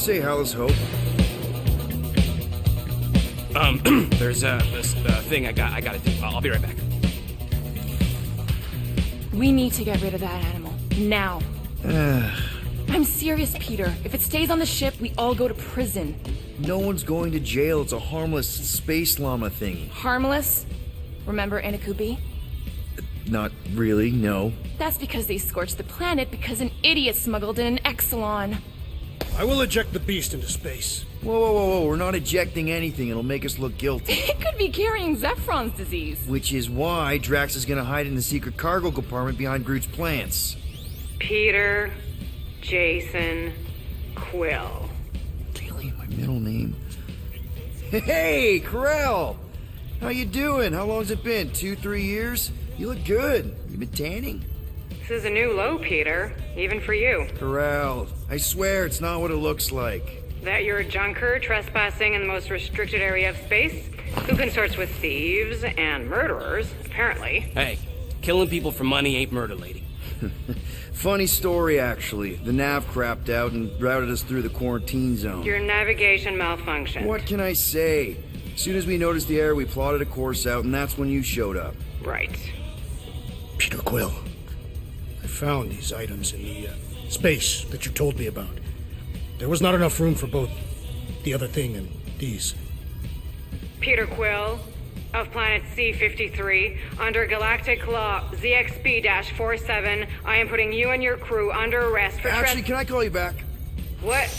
say Hallis Hope? There's this thing I gotta do. I'll be right back. We need to get rid of that animal. Now. I'm serious, Peter. If it stays on the ship, we all go to prison. No one's going to jail. It's a harmless space llama thingy. Harmless? Remember Inakubi? Not really, no. That's because they scorched the planet because an idiot smuggled in an Exelon. I will eject the beast into space. Whoa. We're not ejecting anything. It'll make us look guilty. It could be carrying Zephron's disease. Which is why Drax is gonna hide in the secret cargo compartment behind Groot's plants. Peter, Jason, Quill. Really? My middle name? Hey, Corell! How you doing? How long's it been? 2-3 years? You look good. You been tanning? This is a new low, Peter. Even for you. Corell, I swear it's not what it looks like. That you're a junker trespassing in the most restricted area of space? Who consorts with thieves and murderers, apparently. Hey, killing people for money ain't murder, lady. Funny story, actually. The nav crapped out and routed us through the quarantine zone. Your navigation malfunctioned. What can I say? As soon as we noticed the error, we plotted a course out, and that's when you showed up. Right. Peter Quill, I found these items in the space that you told me about. There was not enough room for both the other thing and these. Peter Quill, of planet C-53, under galactic law ZXB-47, I am putting you and your crew under arrest for Actually, can I call you back? What?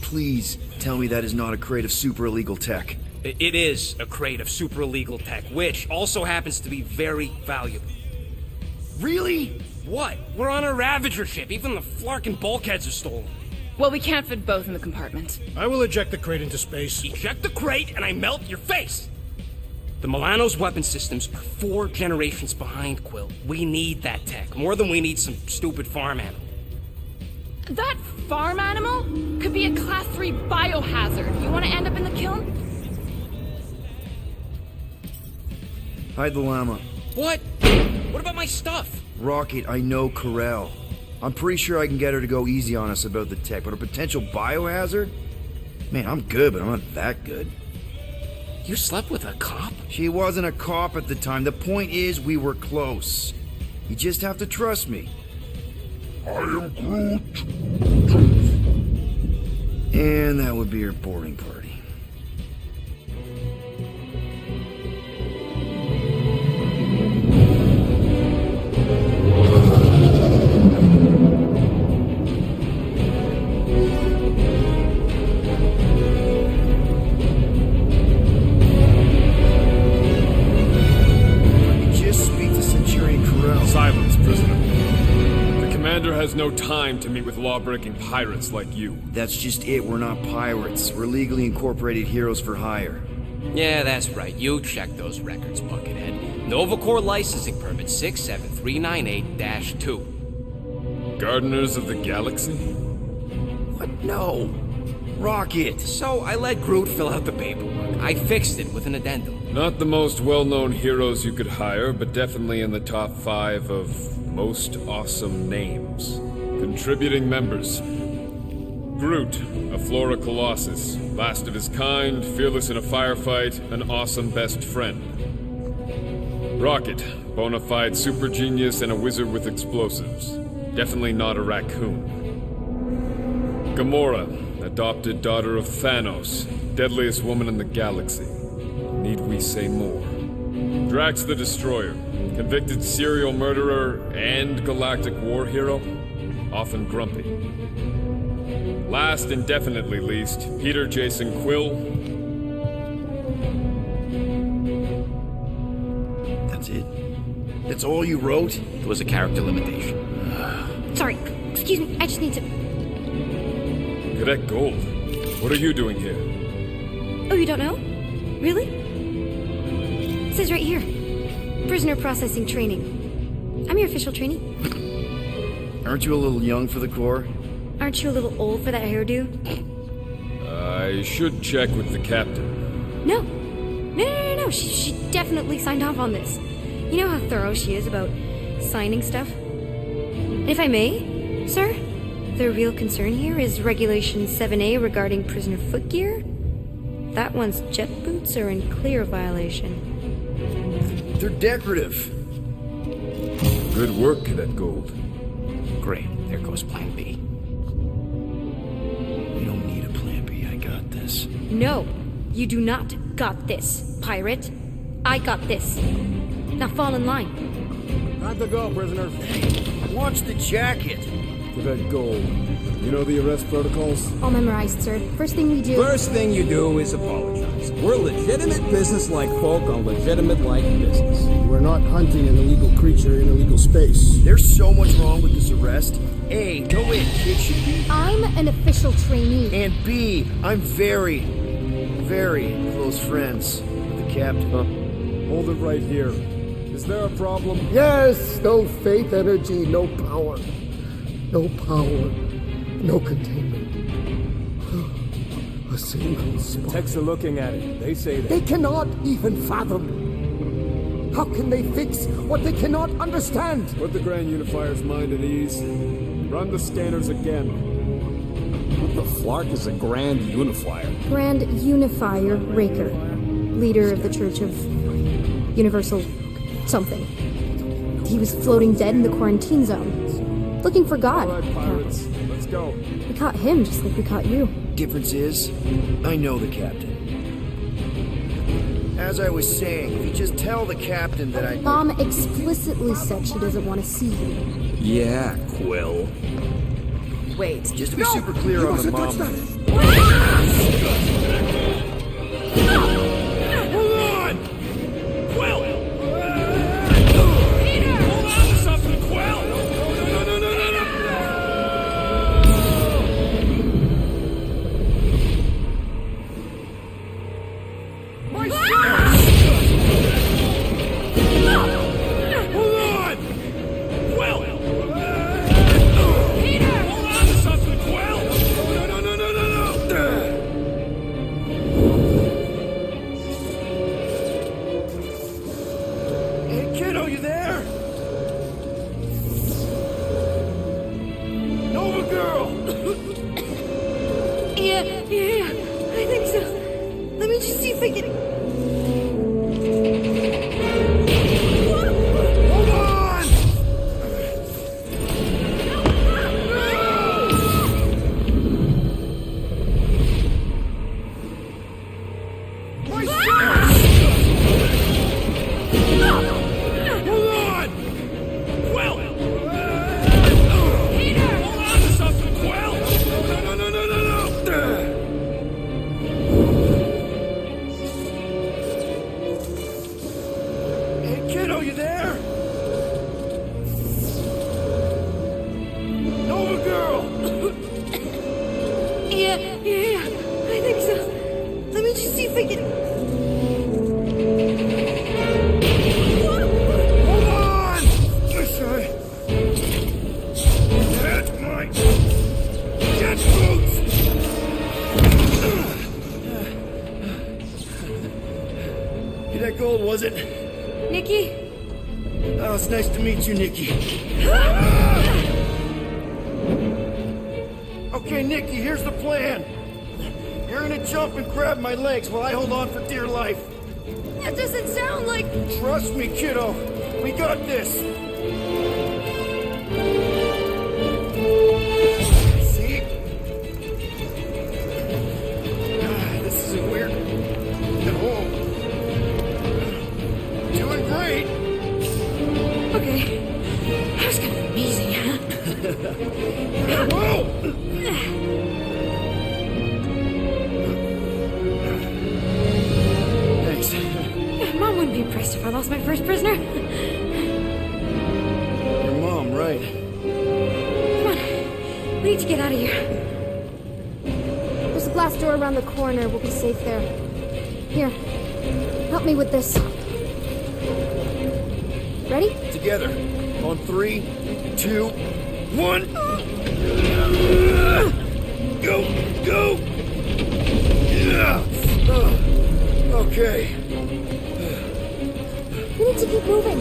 Please tell me that is not a crate of super illegal tech. It is a crate of super illegal tech, which also happens to be very valuable. Really? What? We're on a Ravager ship. Even the Flarkin bulkheads are stolen. Well, we can't fit both in the compartment. I will eject the crate into space. Eject the crate and I melt your face! The Milano's weapon systems are 4 generations behind, Quill. We need that tech, more than we need some stupid farm animal. That farm animal could be a Class 3 biohazard. You want to end up in the kiln? Hide the llama. What? What about my stuff? Rocket, I know Corell. I'm pretty sure I can get her to go easy on us about the tech, but a potential biohazard? Man, I'm good, but I'm not that good. You slept with a cop? She wasn't a cop at the time. The point is, we were close. You just have to trust me. I am Groot. And that would be your boarding party. Silence, prisoner. The commander has no time to meet with law-breaking pirates like you. That's just it. We're not pirates. We're legally incorporated heroes for hire. Yeah, that's right. You check those records, Buckethead. Novacore licensing permit 67398-2. Gardeners of the Galaxy? What? No. Rocket. So I let Groot fill out the paperwork. I fixed it with an addendum. Not the most well-known heroes you could hire, but definitely in the top 5 of most awesome names. Contributing members. Groot, a Flora Colossus, last of his kind, fearless in a firefight, an awesome best friend. Rocket, bona fide super genius and a wizard with explosives. Definitely not a raccoon. Gamora, adopted daughter of Thanos, deadliest woman in the galaxy. Need we say more? Drax the Destroyer, convicted serial murderer and galactic war hero, often grumpy. Last and definitely least, Peter Jason Quill. That's it? That's all you wrote? It was a character limitation. Sorry, excuse me, I just need to... Cadet Gold, what are you doing here? Oh, you don't know? Really? It says right here. Prisoner processing training. I'm your official trainee. Aren't you a little young for the Corps? Aren't you a little old for that hairdo? I should check with the captain. No. No. She definitely signed off on this. You know how thorough she is about signing stuff? And if I may, sir, The real concern here is Regulation 7A regarding prisoner footgear. That one's jet boots are in clear violation. They're decorative. Good work, Cadet Gold. Great. There goes Plan B. We don't need a plan B. I got this. No, you do not got this, pirate. I got this. Now fall in line. Time to go, prisoner. Watch the jacket. Cadet Gold. You know the arrest protocols? All memorized, sir. First thing we do... First thing you do is apologize. We're legitimate business-like folk on legitimate-like business. We're not hunting an illegal creature in illegal space. There's so much wrong with this arrest. A, no way a kid should be. I'm an official trainee. And B, I'm very, very close friends with the captain. Hold it right here. Is there a problem? Yes, no faith energy, no power. No power, no containment. A single spark. Techs are looking at it. They say that. They cannot even fathom. How can they fix what they cannot understand? Put the Grand Unifier's mind at ease. Run the scanners again. What the flark is a Grand Unifier? Grand Unifier Raker, leader of the Church of Universal something. He was floating dead in the quarantine zone. Looking for God. All right, pirates. Let's go. We caught him just like we caught you. Difference is, I know the captain. As I was saying, if you just tell the captain that I... Mom explicitly said she doesn't want to see you. Yeah, Quill. Wait. Just to be super clear on the mom... Hold on! Quill! Peter! Hold on to something, Quill! Yeah, I think so. Let me just see if I can... Hold on! My stairs! Hold on! Quill! Peter! Hold on to something, Quill! No! Hey, kiddo, you there? Nova girl! Yeah, I think so. Let me just see if I can... Hold on! Sorry. That's my jet boots! That gold, was it? Nikki? Oh, it's nice to meet you, Nikki. Okay, Nikki, here's the plan. You're gonna jump and grab my legs while I hold on for dear life. That doesn't sound like... Trust me, kiddo. We got this. See? This isn't weird at all. Doing great. Okay. That was kind of amazing, huh? Whoa! Thanks. Mom wouldn't be impressed if I lost my first prisoner. Your mom, right? Come on. We need to get out of here. There's a glass door around the corner. We'll be safe there. Here, help me with this. Ready? Together. On 3, 2, 1. Go! Go! Yeah. Okay. We need to keep moving.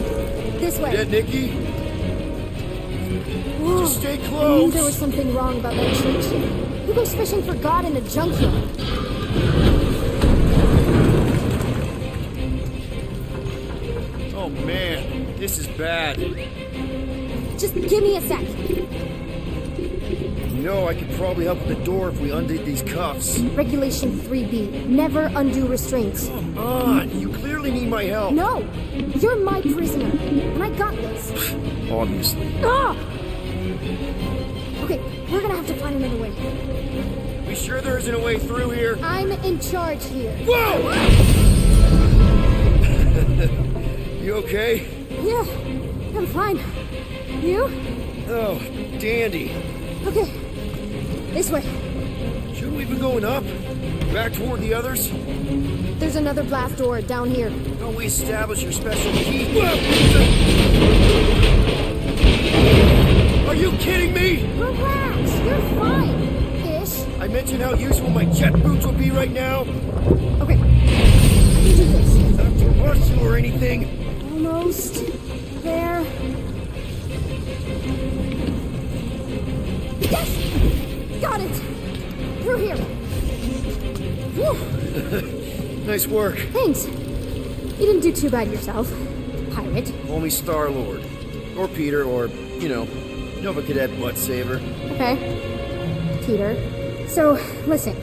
This way. Yeah, Nikki? Whoa. Just stay I knew close. there was something wrong about that church. Who goes fishing for God in a junkyard? Oh man, this is bad. Just give me a sec. You know, I could probably help with the door if we undid these cuffs. Regulation 3B. Never undo restraints. Come on, you clearly need my help. No! You're my prisoner, and I got this. Obviously. Ah! Okay, we're gonna have to find another way. We sure there isn't a way through here? I'm in charge here. Whoa! You okay? Yeah, I'm fine. You? Oh, dandy. Okay, this way. Shouldn't we be going up? Back toward the others? There's another blast door down here. Don't we establish your special key? Are you kidding me? Relax, you're fine. Ish. I mentioned how useful my jet boots will be right now. Okay, I can do this. Not to rush you or anything. Almost there. Yes! Got it! Through here. Whew. Nice work. Thanks. You didn't do too bad yourself, pirate. Call me Star-Lord. Or Peter, or, you know, Nova Cadet Butt Saver. Okay. Peter. So, listen.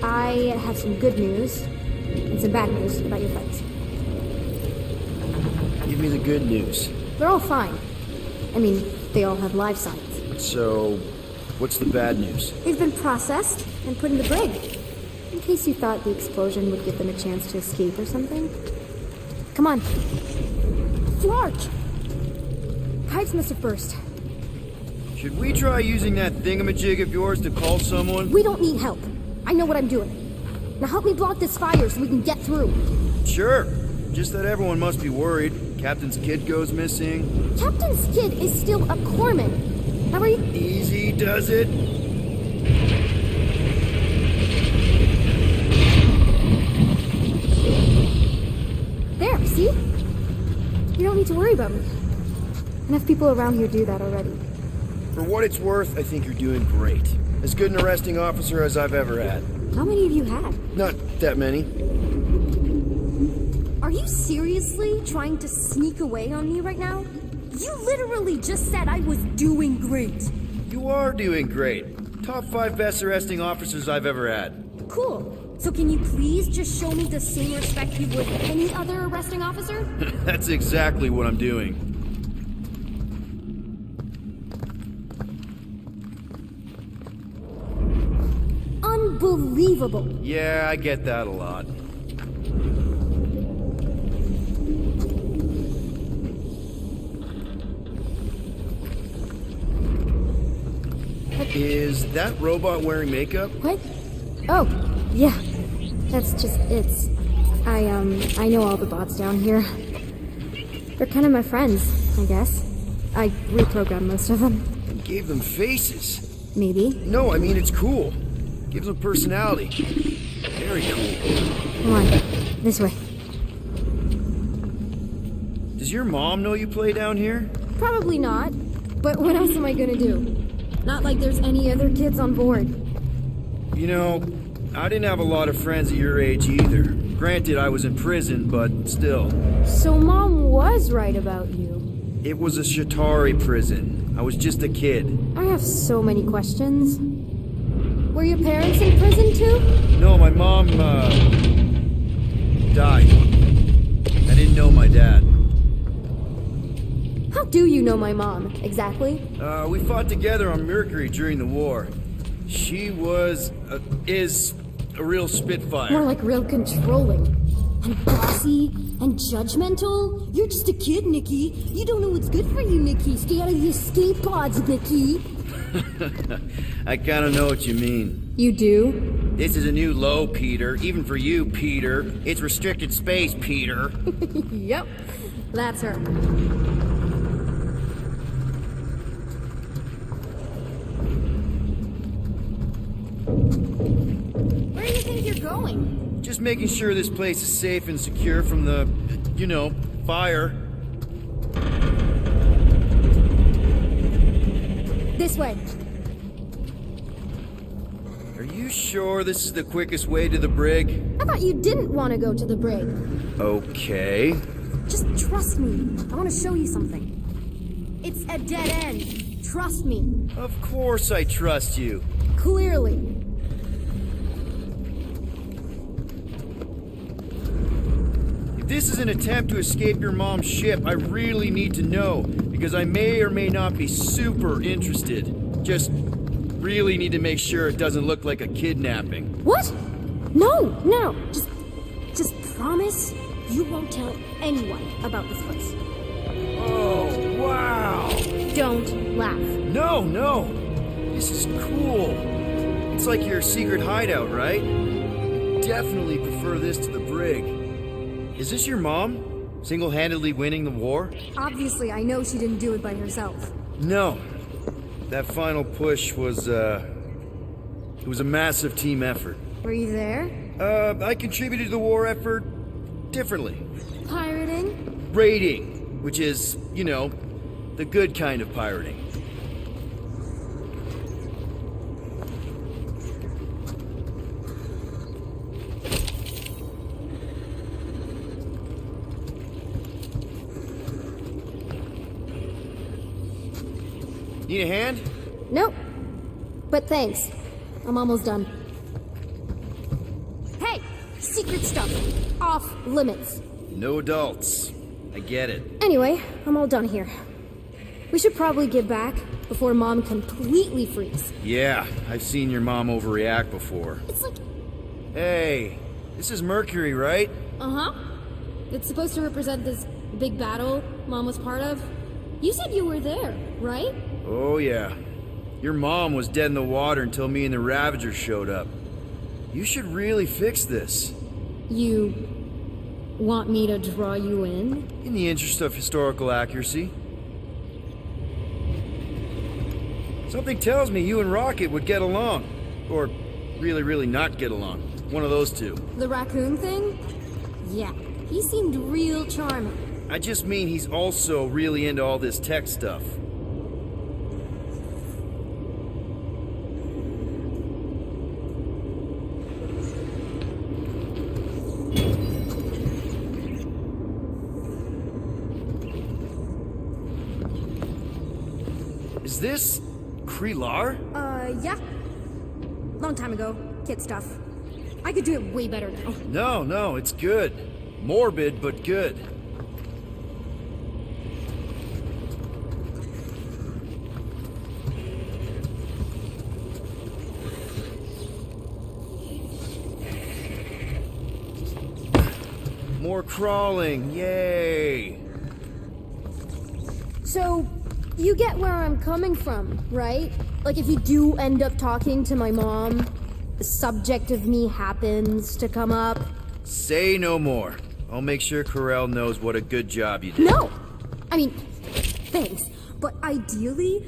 I have some good news and some bad news about your friends. Give me the good news. They're all fine. I mean, they all have life signs. So, what's the bad news? They've been processed and put in the brig. In case you thought the explosion would give them a chance to escape or something. Come on. Flark! Pipes must have burst. Should we try using that thingamajig of yours to call someone? We don't need help. I know what I'm doing. Now help me block this fire so we can get through. Sure. Just that everyone must be worried. Captain's kid goes missing. Captain's kid is still a corpsman. How are you? Easy does it. There, see? You don't need to worry about me. Enough people around here do that already. For what it's worth, I think you're doing great. As good an arresting officer as I've ever had. How many of you had? Not that many. Are you seriously trying to sneak away on me right now? You literally just said I was doing great. You are doing great. Top 5 best arresting officers I've ever had. Cool. So can you please just show me the same respect you would any other arresting officer? That's exactly what I'm doing. Unbelievable. Yeah, I get that a lot. Is that robot wearing makeup? What? Oh, yeah. That's just, I know all the bots down here. They're kind of my friends, I guess. I reprogrammed most of them. And gave them faces. Maybe. No, I mean, it's cool. Gives them personality. Very cool. Come on, this way. Does your mom know you play down here? Probably not. But what else am I gonna do? Not like there's any other kids on board. You know, I didn't have a lot of friends at your age either. Granted, I was in prison, but still. So Mom was right about you. It was a Shatari prison. I was just a kid. I have so many questions. Were your parents in prison too? No, my mom, died. I didn't know my dad. How do you know my mom, exactly? We fought together on Mercury during the war. She is a real spitfire. More like real controlling. And bossy and judgmental. You're just a kid, Nikki. You don't know what's good for you, Nikki. Stay out of the escape pods, Nikki. I kind of know what you mean. You do? This is a new low, Peter. Even for you, Peter. It's restricted space, Peter. Yep. That's her. Where do you think you're going? Just making sure this place is safe and secure from the, you know, fire. This way. Are you sure this is the quickest way to the brig? I thought you didn't want to go to the brig. Okay. Just trust me. I want to show you something. It's a dead end. Trust me. Of course I trust you. Clearly. If this is an attempt to escape your mom's ship, I really need to know, because I may or may not be super interested. Just really need to make sure it doesn't look like a kidnapping. What? No. Just promise you won't tell anyone about this place. Oh, wow! Don't laugh. No! This is cool. It's like your secret hideout, right? Definitely prefer this to the brig. Is this your mom? Single-handedly winning the war? Obviously, I know she didn't do it by herself. No. That final push was, it was a massive team effort. Were you there? I contributed to the war effort differently. Pirating? Raiding, which is, you know, the good kind of pirating. Need a hand? Nope. But thanks. I'm almost done. Hey! Secret stuff. Off limits. No adults. I get it. Anyway, I'm all done here. We should probably get back before Mom completely freaks. Yeah, I've seen your mom overreact before. It's like... Hey, this is Mercury, right? Uh-huh. It's supposed to represent this big battle Mom was part of. You said you were there, right? Oh, yeah. Your mom was dead in the water until me and the Ravagers showed up. You should really fix this. You want me to draw you in? In the interest of historical accuracy. Something tells me you and Rocket would get along. Or really not get along. One of those two. The raccoon thing? Yeah, he seemed real charming. I just mean he's also really into all this tech stuff. Is this Krelar? Yeah. Long time ago. Kid stuff. I could do it way better now. No, it's good. Morbid, but good. More crawling, yay! So, you get where I'm coming from, right? Like if you do end up talking to my mom, the subject of me happens to come up. Say no more. I'll make sure Corell knows what a good job you did. No! I mean, thanks. But ideally,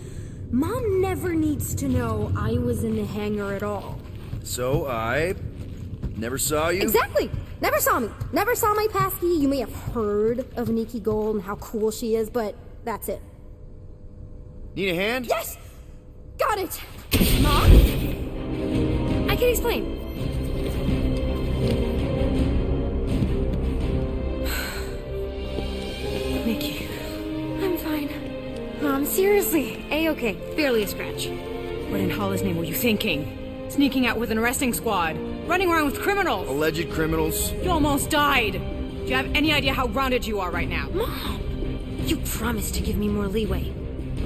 Mom never needs to know I was in the hangar at all. So I never saw you? Exactly! Never saw me. Never saw my passkey. You may have heard of Nikki Gold and how cool she is, but that's it. Need a hand? Yes! Got it! Mom? I can explain. Nikki. I'm fine. Mom, seriously. A-okay. Barely a scratch. What in Hollis' name were you thinking? Sneaking out with an arresting squad? Running around with criminals? Alleged criminals? You almost died! Do you have any idea how grounded you are right now? Mom! You promised to give me more leeway.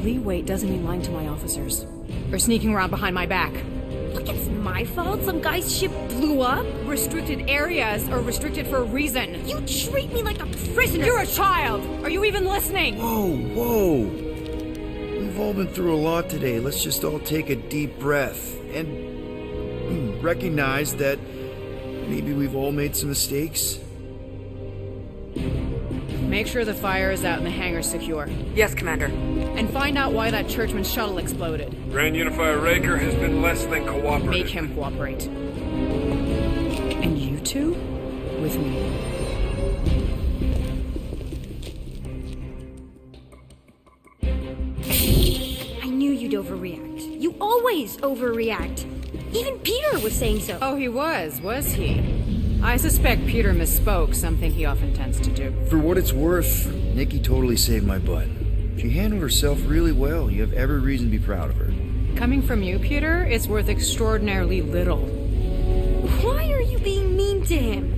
Leeway doesn't mean lying to my officers. Or sneaking around behind my back. Look, it's my fault some guy's ship blew up. Restricted areas are restricted for a reason. You treat me like a prisoner. You're a child! Are you even listening? Whoa. We've all been through a lot today. Let's just all take a deep breath and recognize that maybe we've all made some mistakes. Make sure the fire is out and the hangar's secure. Yes, Commander. And find out why that Churchman's shuttle exploded. Grand Unifier Raker has been less than cooperative. Make him cooperate. And you two? With me. I knew you'd overreact. always overreact. Even Peter was saying so. Oh, he was he? I suspect Peter misspoke, something he often tends to do. For what it's worth, Nikki totally saved my butt. She handled herself really well. You have every reason to be proud of her. Coming from you, Peter, it's worth extraordinarily little. Why are you being mean to him?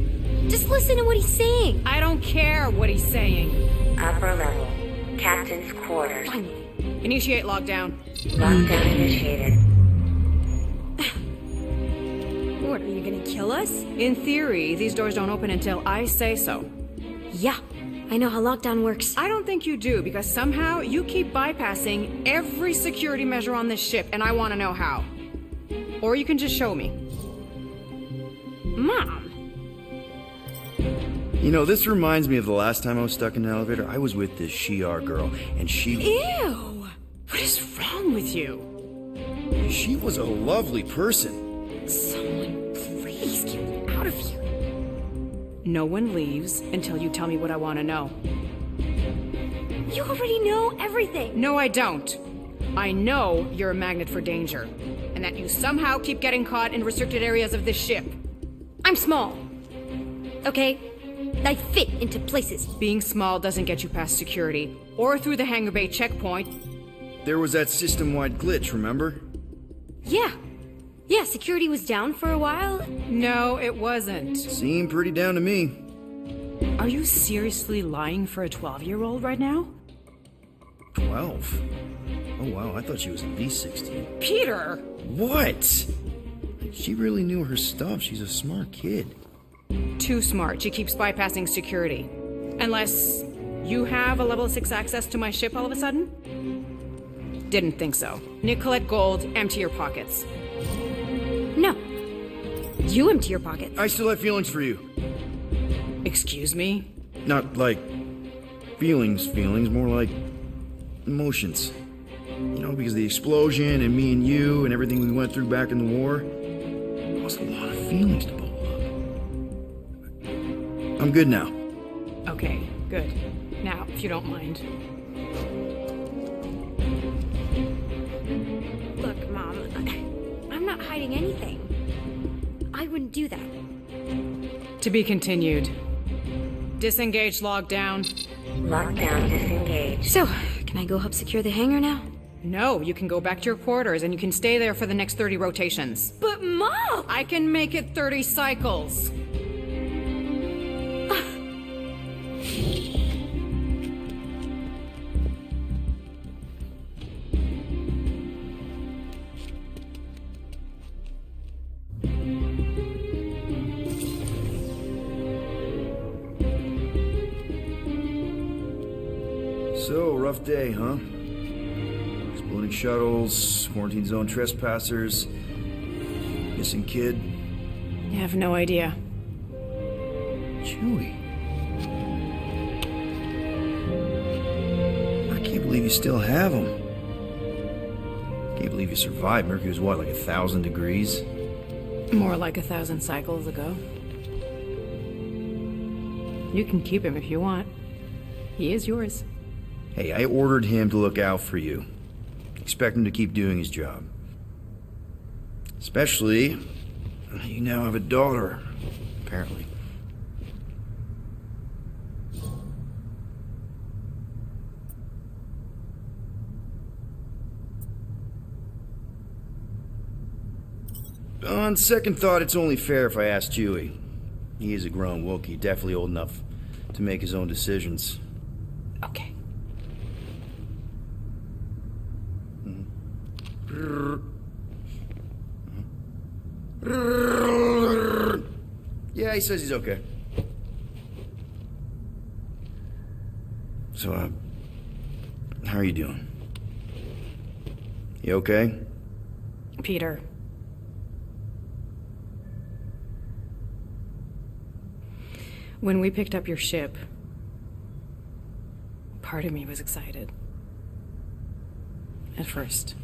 Just listen to what he's saying. I don't care what he's saying. Upper level. Captain's quarters. Finally. Initiate lockdown. Lockdown initiated. What, are you gonna kill us? In theory, these doors don't open until I say so. Yeah, I know how lockdown works. I don't think you do, because somehow you keep bypassing every security measure on this ship, and I want to know how. Or you can just show me. Mom! You know, this reminds me of the last time I was stuck in an elevator. I was with this Shi'ar girl, and she... Ew! What is wrong with you? She was a lovely person. Someone, please get me out of here. No one leaves until you tell me what I want to know. You already know everything. No, I don't. I know you're a magnet for danger, and that you somehow keep getting caught in restricted areas of this ship. I'm small. Okay? I fit into places. Being small doesn't get you past security, or through the hangar bay checkpoint. There was that system-wide glitch, remember? Yeah. Yeah, security was down for a while. No, it wasn't. Seemed pretty down to me. Are you seriously lying for a 12-year-old right now? 12? Oh wow, I thought she was at least 16. Peter! What? She really knew her stuff. She's a smart kid. Too smart. She keeps bypassing security. Unless you have a level 6 access to my ship all of a sudden? Didn't think so. Nicolette Gold, empty your pockets. No. You empty your pockets. I still have feelings for you. Excuse me? Not like feelings, more like emotions. You know, because of the explosion and me and you and everything we went through back in the war. It was a lot of feelings to bubble up. I'm good now. Okay, good. Now, if you don't mind. Look, Mom, I'm not hiding anything. I wouldn't do that. To be continued. Disengage lockdown. Lockdown disengaged. So, can I go help secure the hangar now? No, you can go back to your quarters and you can stay there for the next 30 rotations. But Mom! I can make it 30 cycles. So, rough day, huh? Exploding shuttles, quarantine zone trespassers, missing kid. You have no idea. Chewie. I can't believe you still have him. Can't believe you survived. Mercury was what, like 1,000 degrees? More like 1,000 cycles ago. You can keep him if you want. He is yours. Hey, I ordered him to look out for you. Expect him to keep doing his job. Especially, you now have a daughter, apparently. On second thought, it's only fair if I ask Chewie. He is a grown Wookiee, definitely old enough to make his own decisions. Okay. Yeah, he says he's okay. So, how are you doing? You okay? Peter. When we picked up your ship, part of me was excited. At first.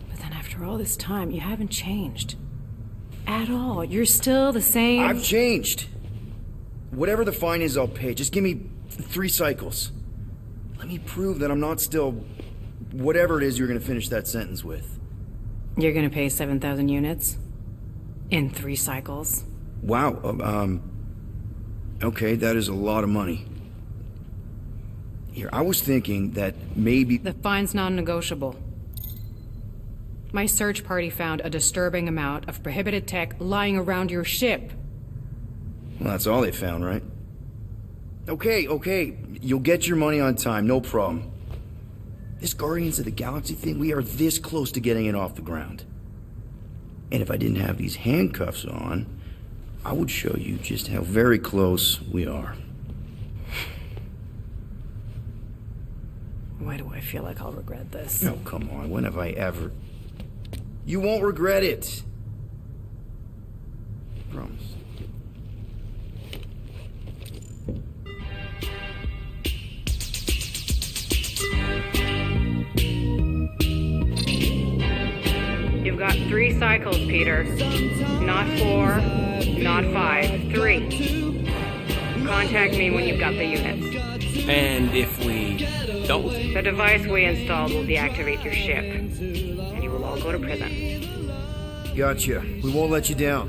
But then after all this time, you haven't changed. At all. You're still the same. I've changed. Whatever the fine is, I'll pay. Just give me 3 cycles. Let me prove that I'm not still whatever it is you're gonna finish that sentence with. You're gonna pay 7,000 units? In 3 cycles? Wow, okay, that is a lot of money. Here, I was thinking that maybe... The fine's non-negotiable. My search party found a disturbing amount of prohibited tech lying around your ship. Well, that's all they found, right? Okay, you'll get your money on time, no problem. This Guardians of the Galaxy thing, we are this close to getting it off the ground. And if I didn't have these handcuffs on, I would show you just how very close we are. Why do I feel like I'll regret this? Oh, come on, when have I ever... You won't regret it. Promise. You've got 3 cycles, Peter. Not 4, not 5, 3. Contact me when you've got the units. And if we don't? The device we installed will deactivate your ship, and you will all go to prison. Gotcha. We won't let you down.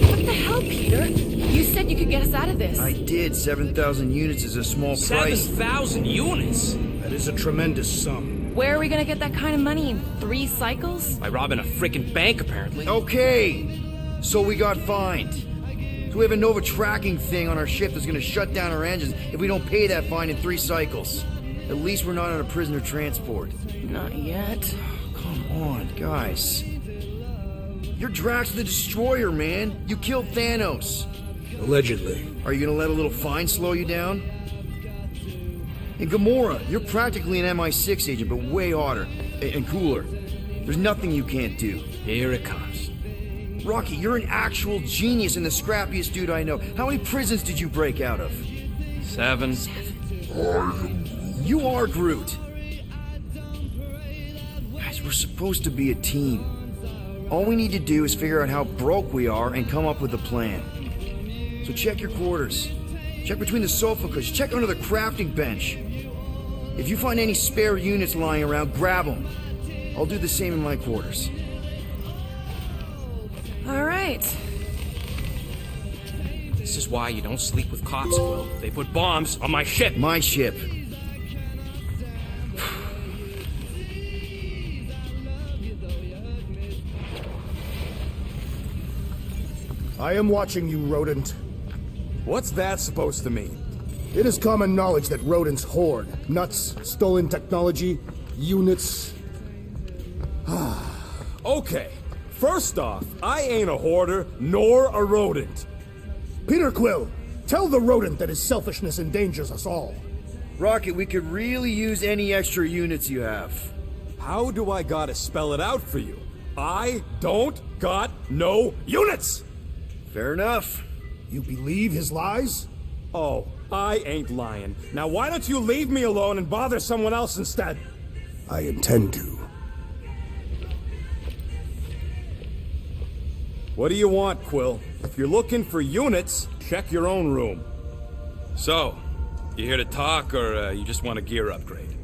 What the hell, Peter? You said you could get us out of this. I did. 7,000 units is a small price. 7,000 units? That is a tremendous sum. Where are we gonna get that kind of money in 3 cycles? By robbing a freaking bank, apparently. Okay, so we got fined. So we have a Nova tracking thing on our ship that's gonna shut down our engines if we don't pay that fine in 3 cycles. At least we're not on a prisoner transport. Not yet. Come on, guys. You're Drax the Destroyer, man. You killed Thanos. Allegedly. Are you gonna let a little fine slow you down? And Gamora, you're practically an MI6 agent, but way hotter and cooler. There's nothing you can't do. Here it comes. Rocky, you're an actual genius and the scrappiest dude I know. How many prisons did you break out of? 7. You are Groot. Guys, we're supposed to be a team. All we need to do is figure out how broke we are and come up with a plan. So check your quarters. Check between the sofa cushions. Check under the crafting bench. If you find any spare units lying around, grab them. I'll do the same in my quarters. All right. This is why you don't sleep with cops, Quill. They put bombs on my ship. My ship. I am watching you, rodent. What's that supposed to mean? It is common knowledge that rodents hoard nuts, stolen technology, units. Okay, first off, I ain't a hoarder nor a rodent. Peter Quill, tell the rodent that his selfishness endangers us all. Rocket, we could really use any extra units you have. How do I gotta spell it out for you? I don't got no units! Fair enough. You believe his lies? Oh, I ain't lying. Now why don't you leave me alone and bother someone else instead? I intend to. What do you want, Quill? If you're looking for units, check your own room. So, you here to talk, or you just want a gear upgrade?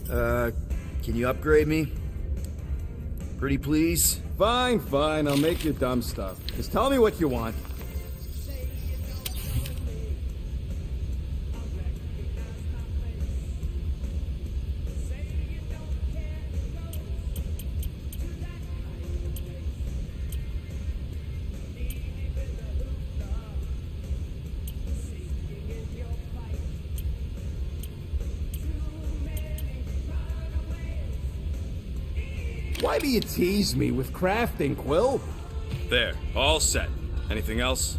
Can you upgrade me? Pretty please? Fine, I'll make you dumb stuff. Just tell me what you want. Why do you tease me with crafting, Quill? There, all set. Anything else?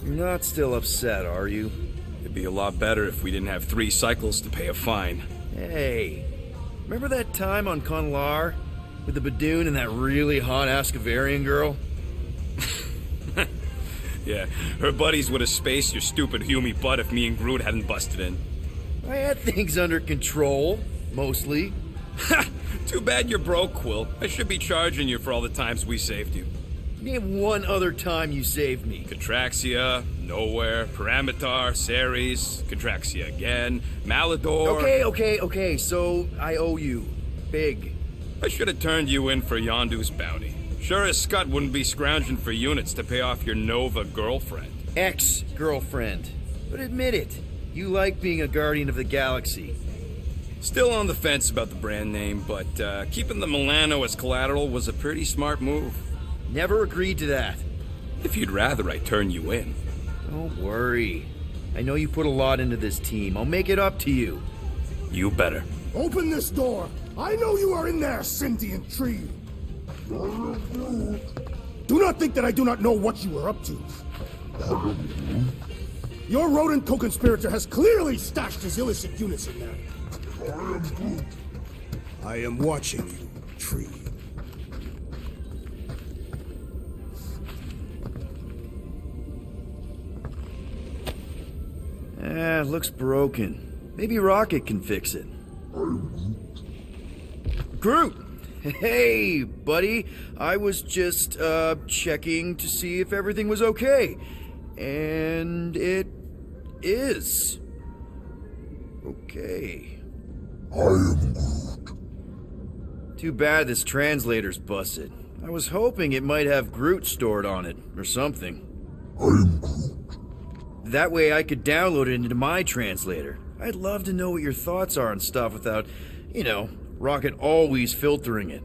You're not still upset, are you? It'd be a lot better if we didn't have 3 cycles to pay a fine. Hey, remember that time on Conlar with the Badoon and that really hot Ascavarian girl? Yeah, her buddies would have spaced your stupid Hume butt if me and Groot hadn't busted in. I had things under control, mostly. Ha! Too bad you're broke, Quill. I should be charging you for all the times we saved you. Name one other time you saved me. Contraxia, Nowhere, Paramitar, Ceres, Contraxia again, Malador... Okay, so I owe you. Big. I should have turned you in for Yondu's bounty. Sure as Scott wouldn't be scrounging for units to pay off your Nova girlfriend. Ex-girlfriend. But admit it, you like being a Guardian of the Galaxy. Still on the fence about the brand name, but keeping the Milano as collateral was a pretty smart move. Never agreed to that. If you'd rather I turn you in. Don't worry. I know you put a lot into this team. I'll make it up to you. You better. Open this door! I know you are in there, sentient tree! Do not think that I do not know what you are up to. Your rodent co-conspirator has clearly stashed his illicit units in there. I am watching you, tree. Looks broken. Maybe Rocket can fix it. Groot! Hey, buddy. I was just, checking to see if everything was okay. And it is. Okay. I am Groot. Too bad this translator's busted. I was hoping it might have Groot stored on it, or something. I am Groot. That way I could download it into my translator. I'd love to know what your thoughts are on stuff without, Rocket always filtering it.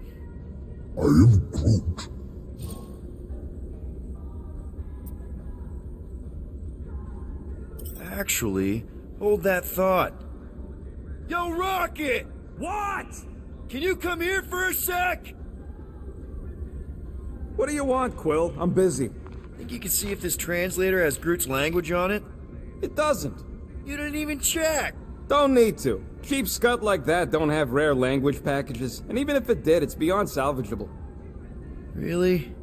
I am Groot. Actually, hold that thought. Yo, Rocket! What? Can you come here for a sec? What do you want, Quill? I'm busy. Think you can see if this translator has Groot's language on it? It doesn't. You didn't even check! Don't need to. Cheap scut like that don't have rare language packages, and even if it did, it's beyond salvageable. Really?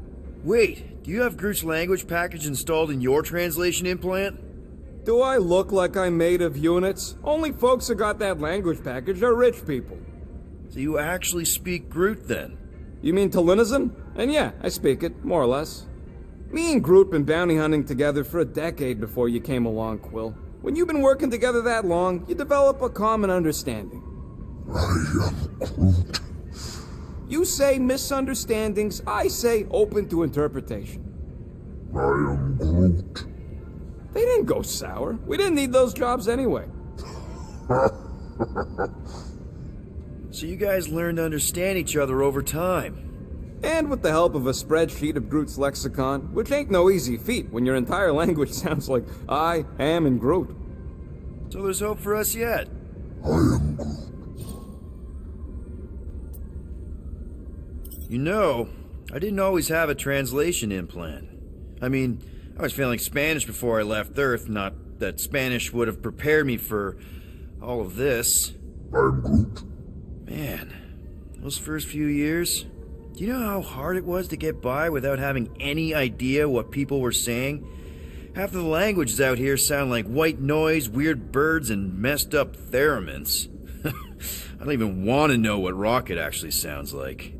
Wait, do you have Groot's language package installed in your translation implant? Do I look like I'm made of units? Only folks who got that language package are rich people. So you actually speak Groot then? You mean Telinism? And yeah, I speak it, more or less. Me and Groot been bounty hunting together for a decade before you came along, Quill. When you've been working together that long, you develop a common understanding. I am Groot. You say misunderstandings, I say open to interpretation. I am Groot. They didn't go sour. We didn't need those jobs anyway. So you guys learned to understand each other over time. And with the help of a spreadsheet of Groot's lexicon, which ain't no easy feat when your entire language sounds like I am and Groot. So there's hope for us yet. I am Groot. I didn't always have a translation implant. I mean, I was feeling Spanish before I left Earth, not that Spanish would have prepared me for all of this. I'm Groot. Man, those first few years, do you know how hard it was to get by without having any idea what people were saying? Half of the languages out here sound like white noise, weird birds, and messed up theremins. I don't even want to know what Rocket actually sounds like.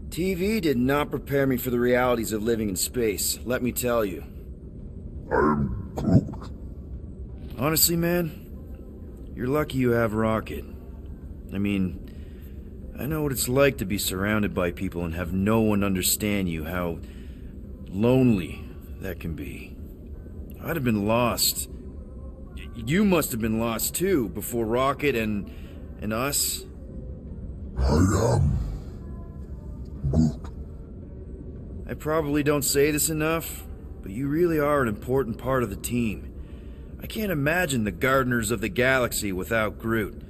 TV did not prepare me for the realities of living in space, let me tell you. I'm Groot. Honestly, man, you're lucky you have Rocket. I mean, I know what it's like to be surrounded by people and have no one understand you, how lonely that can be. I'd have been lost. You must have been lost too, before Rocket and us. I am Groot. I probably don't say this enough, but you really are an important part of the team. I can't imagine the Gardeners of the Galaxy without Groot.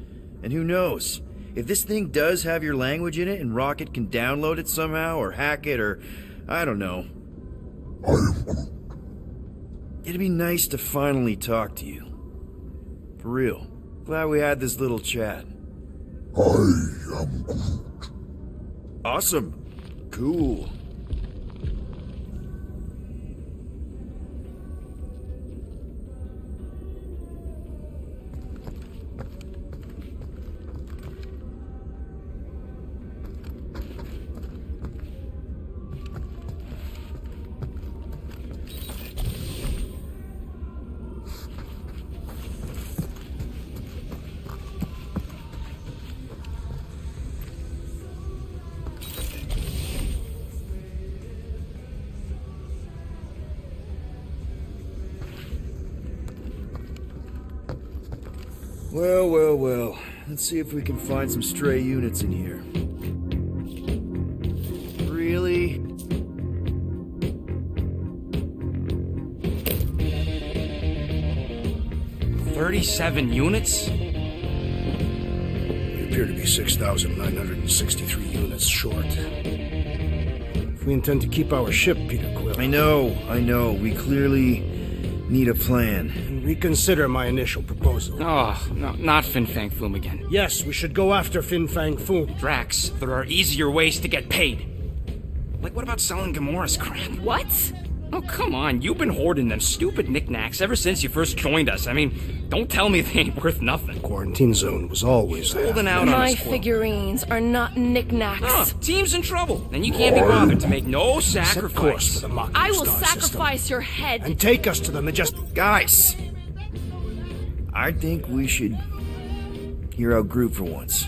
And who knows, if this thing does have your language in it and Rocket can download it somehow or hack it or, I don't know. I am Groot. It'd be nice to finally talk to you. For real. Glad we had this little chat. I am Groot. Awesome. Cool. Well, well, well. Let's see if we can find some stray units in here. Really? $37 units? We appear to be 6,963 units short. If we intend to keep our ship, Peter Quill... I know. We clearly need a plan. And reconsider my initial proposal. Oh, no, not Fin Fang Foom again. Yes, we should go after Fin Fang Foom. Drax, there are easier ways to get paid. Like, what about selling Gamora's crap? What? Oh, come on. You've been hoarding them stupid knickknacks ever since you first joined us. I mean, don't tell me they ain't worth nothing. Quarantine zone was always holding out on My us, Quill. figurines are not knickknacks. Team's in trouble, and you can't be bothered to make no Set course sacrifice. for the Mocking I will Star sacrifice system. your head. And take us to the majestic... Guys! I think we should hear out Groot for once.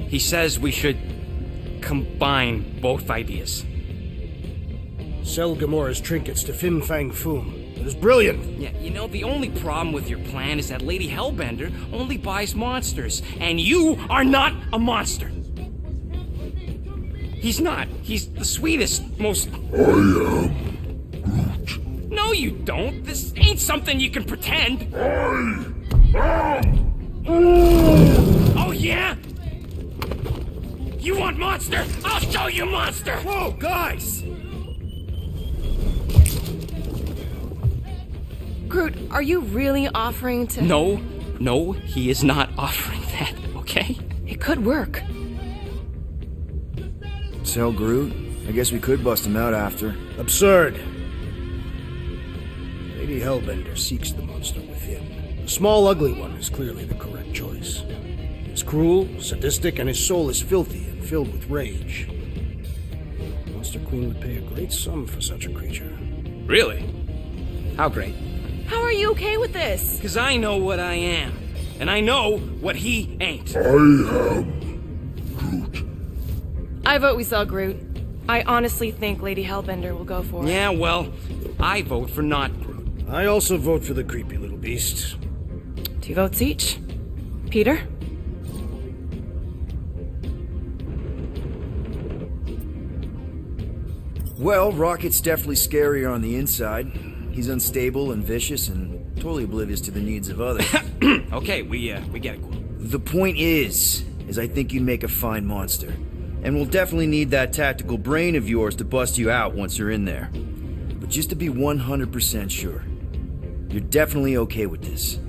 He says we should combine both ideas. Sell Gamora's trinkets to Fin Fang Foom. It was brilliant. Yeah, you know, the only problem with your plan is that Lady Hellbender only buys monsters, and you are not a monster. He's not. He's the sweetest, most... I am Groot. No, you don't. This ain't something you can pretend. I am Oh, yeah? You want monster? I'll show you monster! Whoa, guys! Groot, are you really offering to... No, he is not offering that, okay? It could work. Sell Groot? I guess we could bust him out after. Absurd. Lady Hellbender seeks the monster within. The small, ugly one is clearly the correct choice. He's cruel, sadistic, and his soul is filthy and filled with rage. Monster Queen would pay a great sum for such a creature. Really? How great? How are you okay with this? Because I know what I am. And I know what he ain't. I am Groot. I vote we sell Groot. I honestly think Lady Hellbender will go for it. Yeah, well, I vote for not Groot. I also vote for the creepy little beast. 2 votes each. Peter? Well, Rocket's definitely scarier on the inside. He's unstable and vicious and totally oblivious to the needs of others. Okay, we get it, Quill. The point is I think you'd make a fine monster. And we'll definitely need that tactical brain of yours to bust you out once you're in there. But just to be 100% sure, you're definitely okay with this.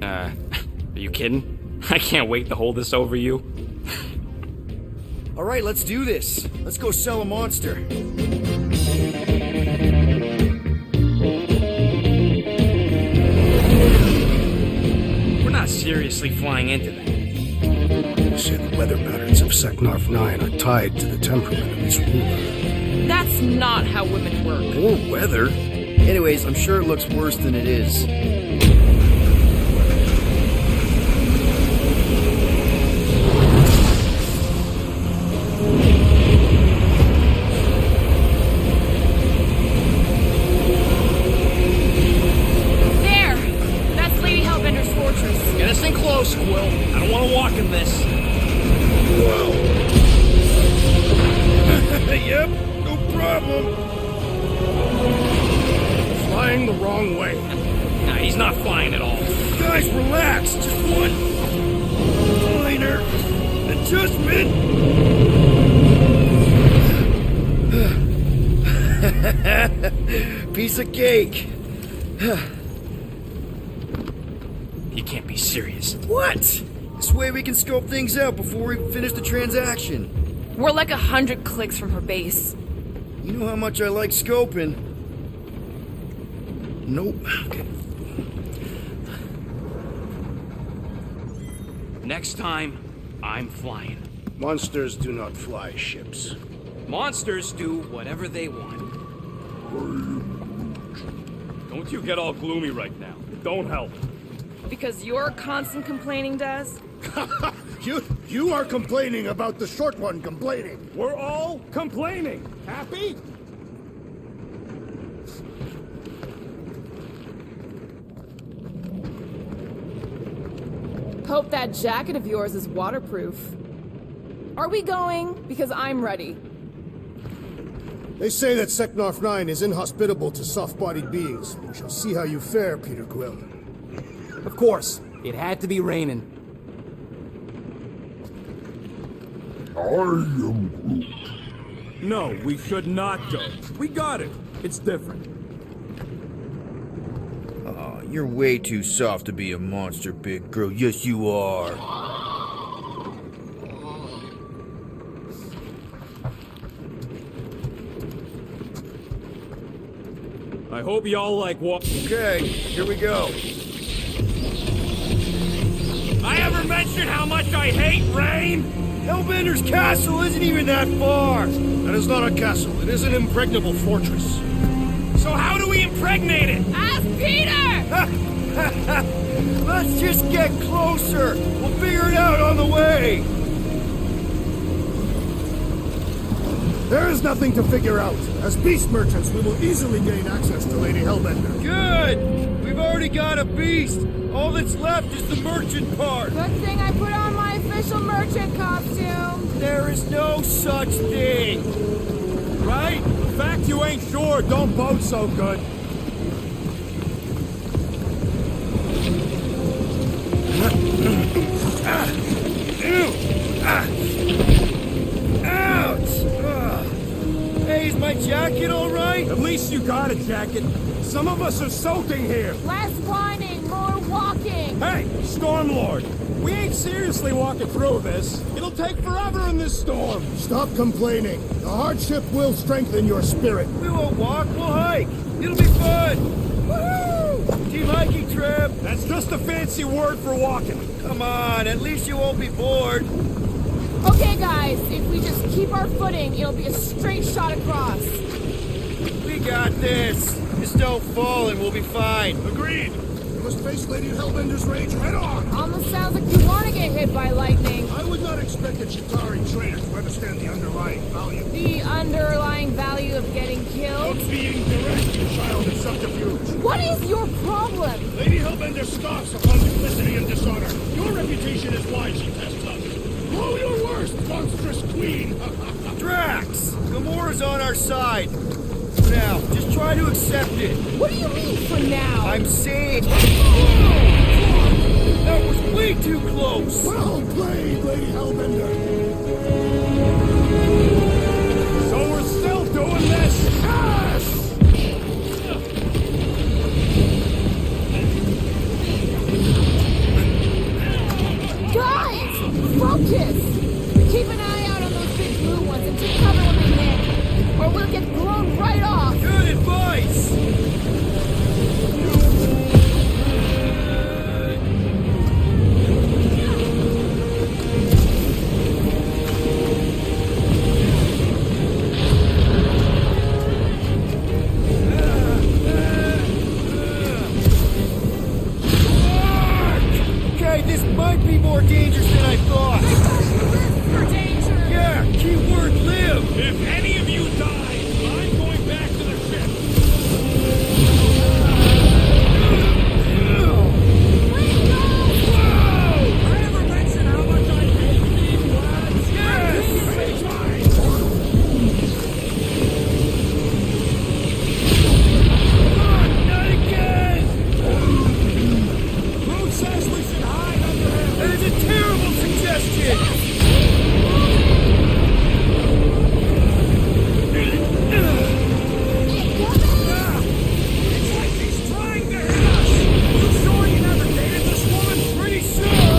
Are you kidding? I can't wait to hold this over you. Alright, let's do this. Let's go sell a monster. We're not seriously flying into that. They say the weather patterns of Seknarf 9 are tied to the temperament of its ruler. That's not how women work. Or weather. Anyways, I'm sure it looks worse than it is. There! That's Lady Hellbender's fortress. Get us in close, Quill. I don't want to walk in this. Yep, no problem. Flying the wrong way. Nah, he's not flying at all. Guys, relax. Just one minor adjustment. Piece of cake. You can't be serious. What? This way we can scope things out before we finish the transaction. We're like 100 clicks from her base. You know how much I like scoping. Nope. Okay. Next time, I'm flying. Monsters do not fly ships. Monsters do whatever they want. Don't you get all gloomy right now. It don't help. Because your constant complaining does? You are complaining about the short one complaining. We're all complaining. Happy? Hope that jacket of yours is waterproof. Are we going? Because I'm ready. They say that Seknarf 9 is inhospitable to soft-bodied beings. We shall see how you fare, Peter Quill. Of course. It had to be raining. I am Groot. No, we should not go. We got it. It's different. Aw, you're way too soft to be a monster, big girl. Yes, you are. I hope y'all like what. Okay, here we go. I ever mentioned how much I hate rain? Hellbender's castle isn't even that far. That is not a castle. It is an impregnable fortress. So how do we impregnate it? Ask Peter! Let's just get closer. We'll figure it out on the way. There is nothing to figure out. As beast merchants, we will easily gain access to Lady Hellbender. Good. We've already got a beast. All that's left is the merchant part. Good thing I put on my official merchant costume. There is no such thing. Right? The fact you ain't sure don't bode so good. Ouch! Hey, is my jacket all right? At least you got a jacket. Some of us are soaking here. Less whining, more walking. Hey, Stormlord! We ain't seriously walking through this. It'll take forever in this storm. Stop complaining. The hardship will strengthen your spirit. We won't walk, we'll hike. It'll be fun. Woohoo! Team hiking trip. That's just a fancy word for walking. Come on, at least you won't be bored. Okay, guys, if we just keep our footing, it'll be a straight shot across. We got this. Just don't fall and we'll be fine. Agreed. We must face Lady Hellbender's rage head on. Almost sounds like you want to get hit by lightning. I would not expect a Chitauri trader to understand the underlying value. The underlying value of getting killed? Being direct, you child of subterfuge. What is your problem? Lady Hellbender scoffs upon duplicity and dishonor. Your reputation is why she tests us. Blow your worst, monstrous queen! Drax! Gamora's on our side. For now, just try to accept it. What do you mean, for now? I'm saying... That was way too close! Well played, Lady Hellbender! So we're still doing this? Yes! Guys! Focus! Keep an eye out on those big blue ones and take cover when they land, or we'll get blown right off! Good advice! Okay, this might be more dangerous than I thought. For danger! Yeah, keyword live! If any of you die, I'm going back to the ship. I ever mentioned how much I hate these words? Yes! Not again! Groot says we should hide under him. That is a terrible suggestion! It's like he's trying to hit us. You sure you never dated this woman? Pretty sure!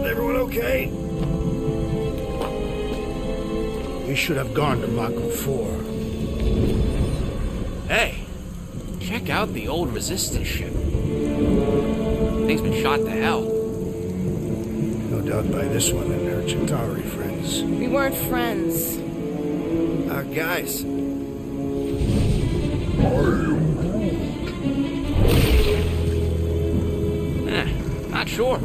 Everyone okay? We should have gone to Mako 4. Hey, check out the old Resistance ship. Thing's been shot to hell. No doubt by this one and her Chitauri friends. We weren't friends. Guys. Not sure.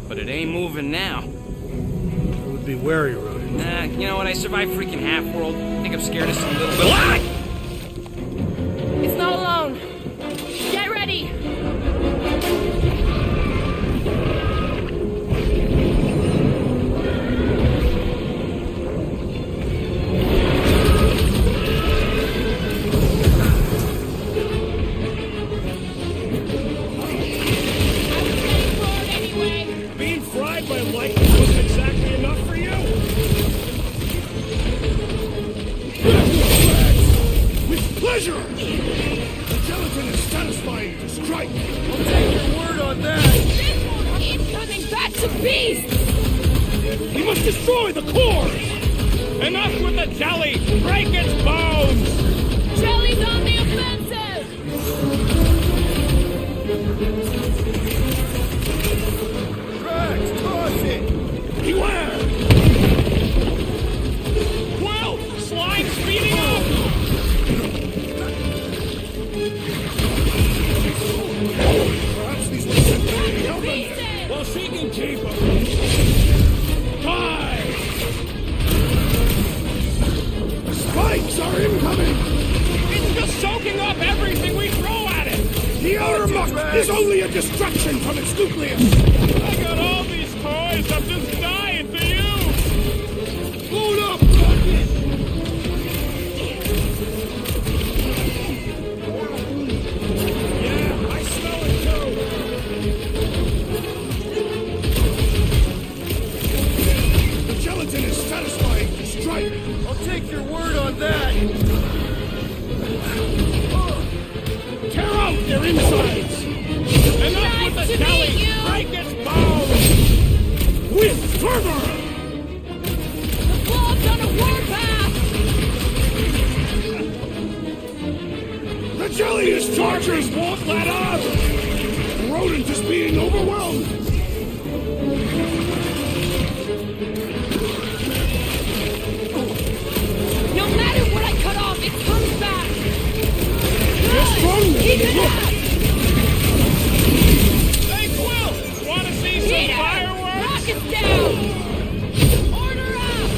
But it ain't moving now. I would be wary, Rodent. You know what? I survived freaking Half-World. I think I'm scared of some little bit. It's not alone. Get ready. Being fried by lightning wasn't exactly enough for you? With pleasure! The gelatin is satisfying to strike! I'll take your word on that! Incoming batch of beasts! We must destroy the cores! Enough with the jelly! Break its bones! Jelly's on the offensive! Drax, toss it! Beware! Quill! Slime speeding up! Perhaps these will send Lady Hellbender while she can keep them. Die! Spikes are incoming! It's just soaking up everything we throw at it! The outer muck is only a distraction from its nucleus! I got all these toys, I'm just dying for you! Load up, Rocket! Yeah, I smell it too! The gelatin is satisfying to strike! I'll take your word on that! Tear out their insides! Enough with the jelly! Break its bones! With fervor! The blob's on a warpath! The jelly-ish chargers won't let up! The rodent is being overwhelmed! No matter what I cut off, it comes back! You're stronger Keep than it you look! up! Hey, Quill! Wanna see some Peter! fireworks? Rockets down! Order up!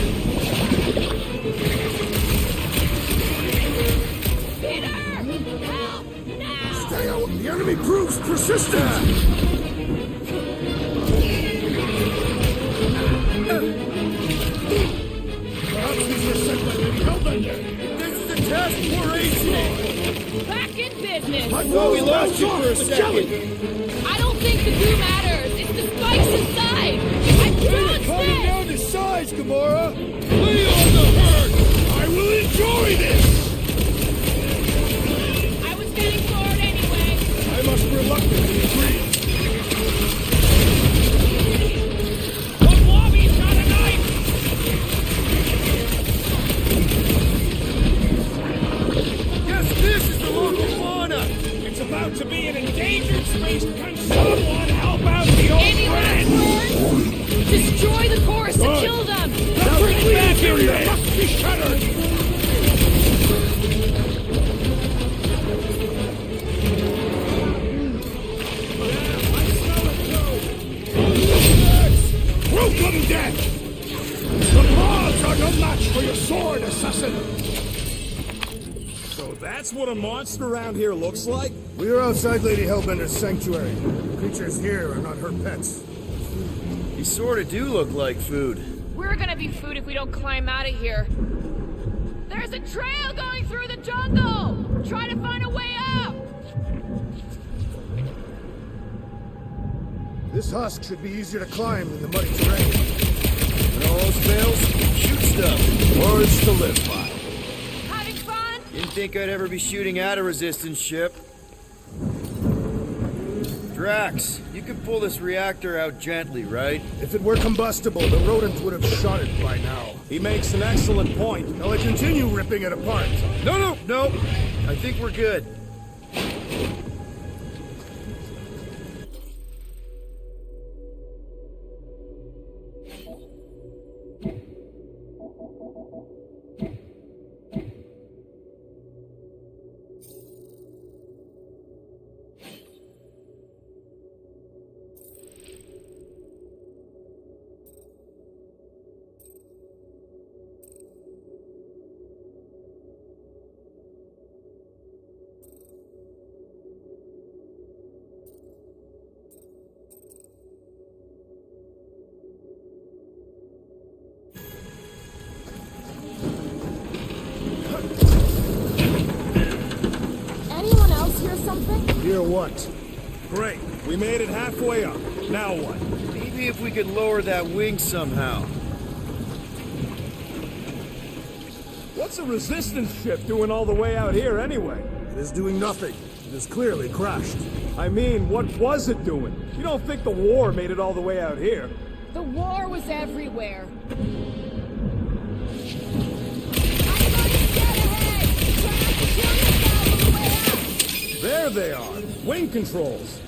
Peter! Help! Now! Stay out! The enemy proves persistent! Perhaps these are sent by Lady Hellbender! This is a test for aging! Back in business! I thought we lost you for a second. I don't think the goo matters! It's the spikes inside! I'm Calming Johnson! down to size, Gamora! Lay on the hurt! I will enjoy this! I was getting forward anyway! I must reluctantly agree. The blobby's got a knife! Yes, this is the local fauna! It's about to be an endangered space. Can someone help out the old Any last friend? words? Destroy the chorus to kill them! The friendly interior must be shattered! Welcome, death! The claws are no match for your sword, assassin! So that's what a monster around here looks like? We are outside Lady Hellbender's sanctuary. The creatures here are not her pets. You sort of do look like food. We're gonna be food if we don't climb out of here. There's a trail going through the jungle! Try to find a way up! This husk should be easier to climb than the muddy terrain. When all else fails, shoot stuff. Words to live by. Having fun? Didn't think I'd ever be shooting at a resistance ship. Drax, you can pull this reactor out gently, right? If it were combustible, the rodents would have shot it by now. He makes an excellent point. Now I continue ripping it apart. No. I think we're good. Anyone else hear something? Hear what? Great. We made it halfway up. Now what? Maybe if we could lower that wing somehow. What's a resistance ship doing all the way out here anyway? It is doing nothing. It is clearly crashed. I mean, what was it doing? You don't think the war made it all the way out here? The war was everywhere. There they are. Wing controls.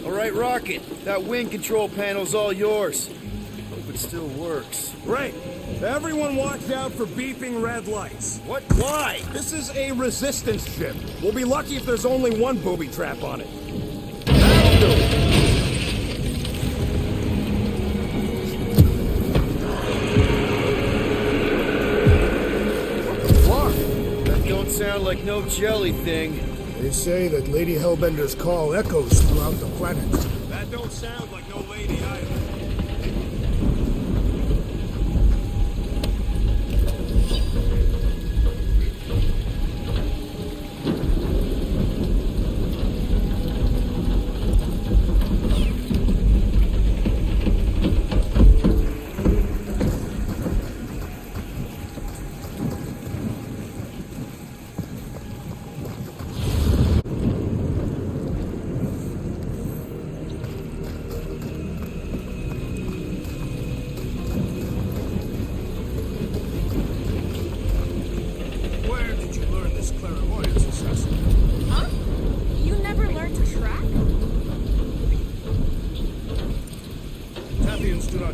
All right, Rocket. That wing control panel's all yours. Hope it still works. Great. Everyone watch out for beeping red lights. What? Why? This is a resistance ship. We'll be lucky if there's only one booby trap on it. That'll do it. Don't sound like no jelly thing. They say that Lady Hellbender's call echoes throughout the planet. That don't sound like no lady either.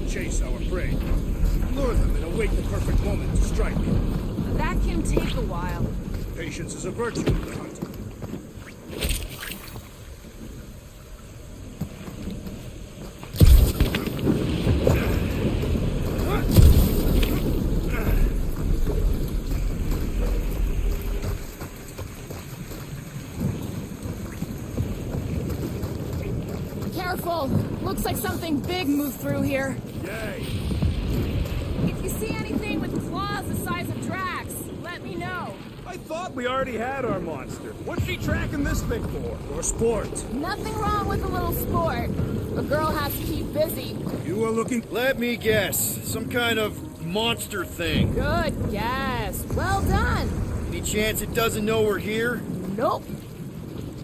Chase our prey. Lure them and await the perfect moment to strike. That can take a while. Patience is a virtue of the hunter. Careful! Looks like something big moved through here. Yay! If you see anything with claws the size of Drax, let me know. I thought we already had our monster. What's she tracking this thing for? For sport. Nothing wrong with a little sport. A girl has to keep busy. You are looking... Let me guess. Some kind of monster thing. Good guess. Well done. Any chance it doesn't know we're here? Nope.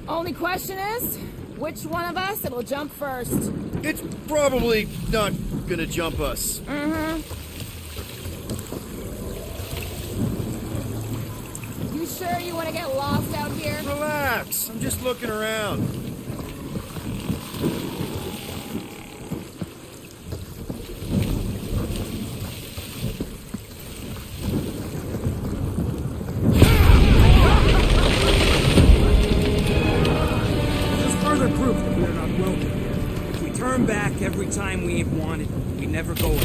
Only question is, which one of us it'll jump first? It's probably not gonna jump us. You sure you want to get lost out here? Relax. I'm just looking around. Back every time we ain't wanted. We never go in.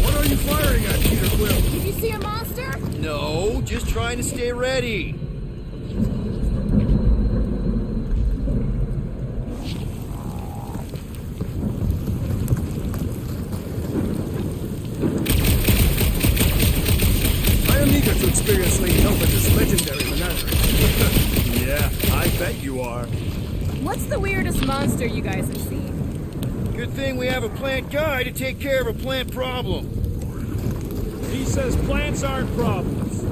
What are you firing at, Peter Quill? Did you see a monster? No, just trying to stay ready. I am eager to experience Lady Hellbender's legendary menagerie. Yeah, I bet you are. What's the weirdest monster you guys have seen? Good thing we have a plant guy to take care of a plant problem. He says plants aren't problems.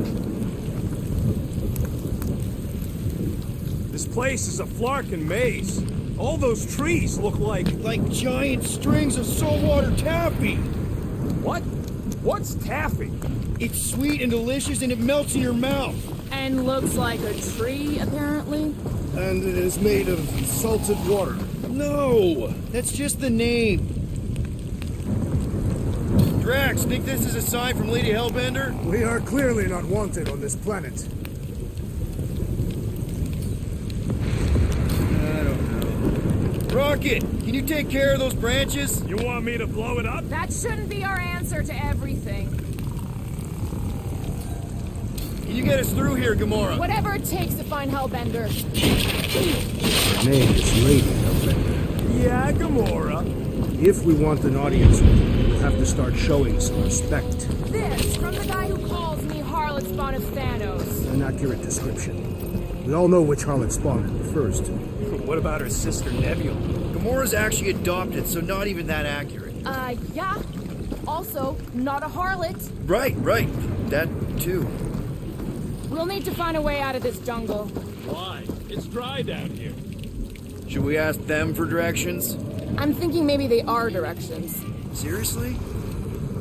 This place is a flarkin' maze. All those trees look like giant strings of saltwater taffy. What? What's taffy? It's sweet and delicious and it melts in your mouth. And looks like a tree, apparently. And it is made of salted water. No, that's just the name. Drax, think this is a sign from Lady Hellbender? We are clearly not wanted on this planet. I don't know. Rocket, can you take care of those branches? You want me to blow it up? That shouldn't be our answer to everything. Can you get us through here, Gamora? Whatever it takes to find Hellbender. Her name is Lady Hellbender. Yeah, Gamora. If we want an audience, we'll have to start showing some respect. This from the guy who calls me Harlot Spawn of Thanos. An accurate description. We all know which harlot spawned her first. What about her sister Nebula? Gamora's actually adopted, so not even that accurate. Yeah. Also, not a harlot. Right. That too. We'll need to find a way out of this jungle. Why? It's dry down here. Should we ask them for directions? I'm thinking maybe they are directions. Seriously?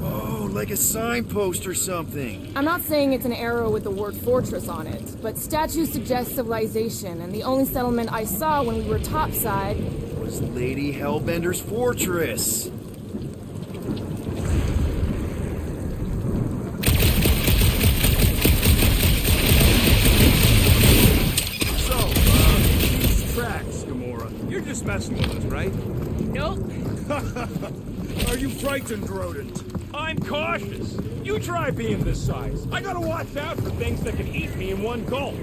Oh, like a signpost or something. I'm not saying it's an arrow with the word fortress on it, but statues suggest civilization, and the only settlement I saw when we were topside was Lady Hellbender's fortress. These tracks, Gamora. You're just messing with us, right? Nope. Are you frightened, rodent? I'm cautious. You try being this size. I gotta watch out for things that can eat me in one gulp.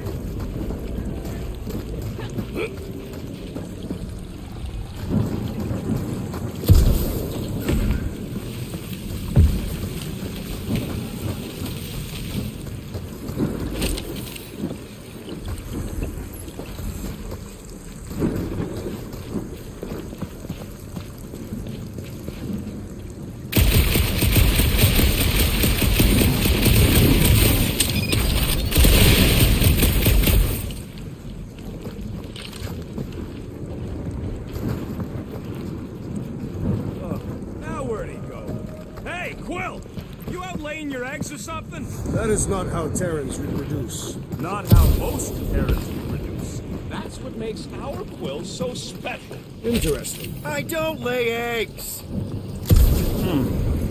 Quill! You out laying your eggs or something? That is not how Terrans reproduce. Not how most Terrans reproduce. That's what makes our Quill so special. Interesting. I don't lay eggs.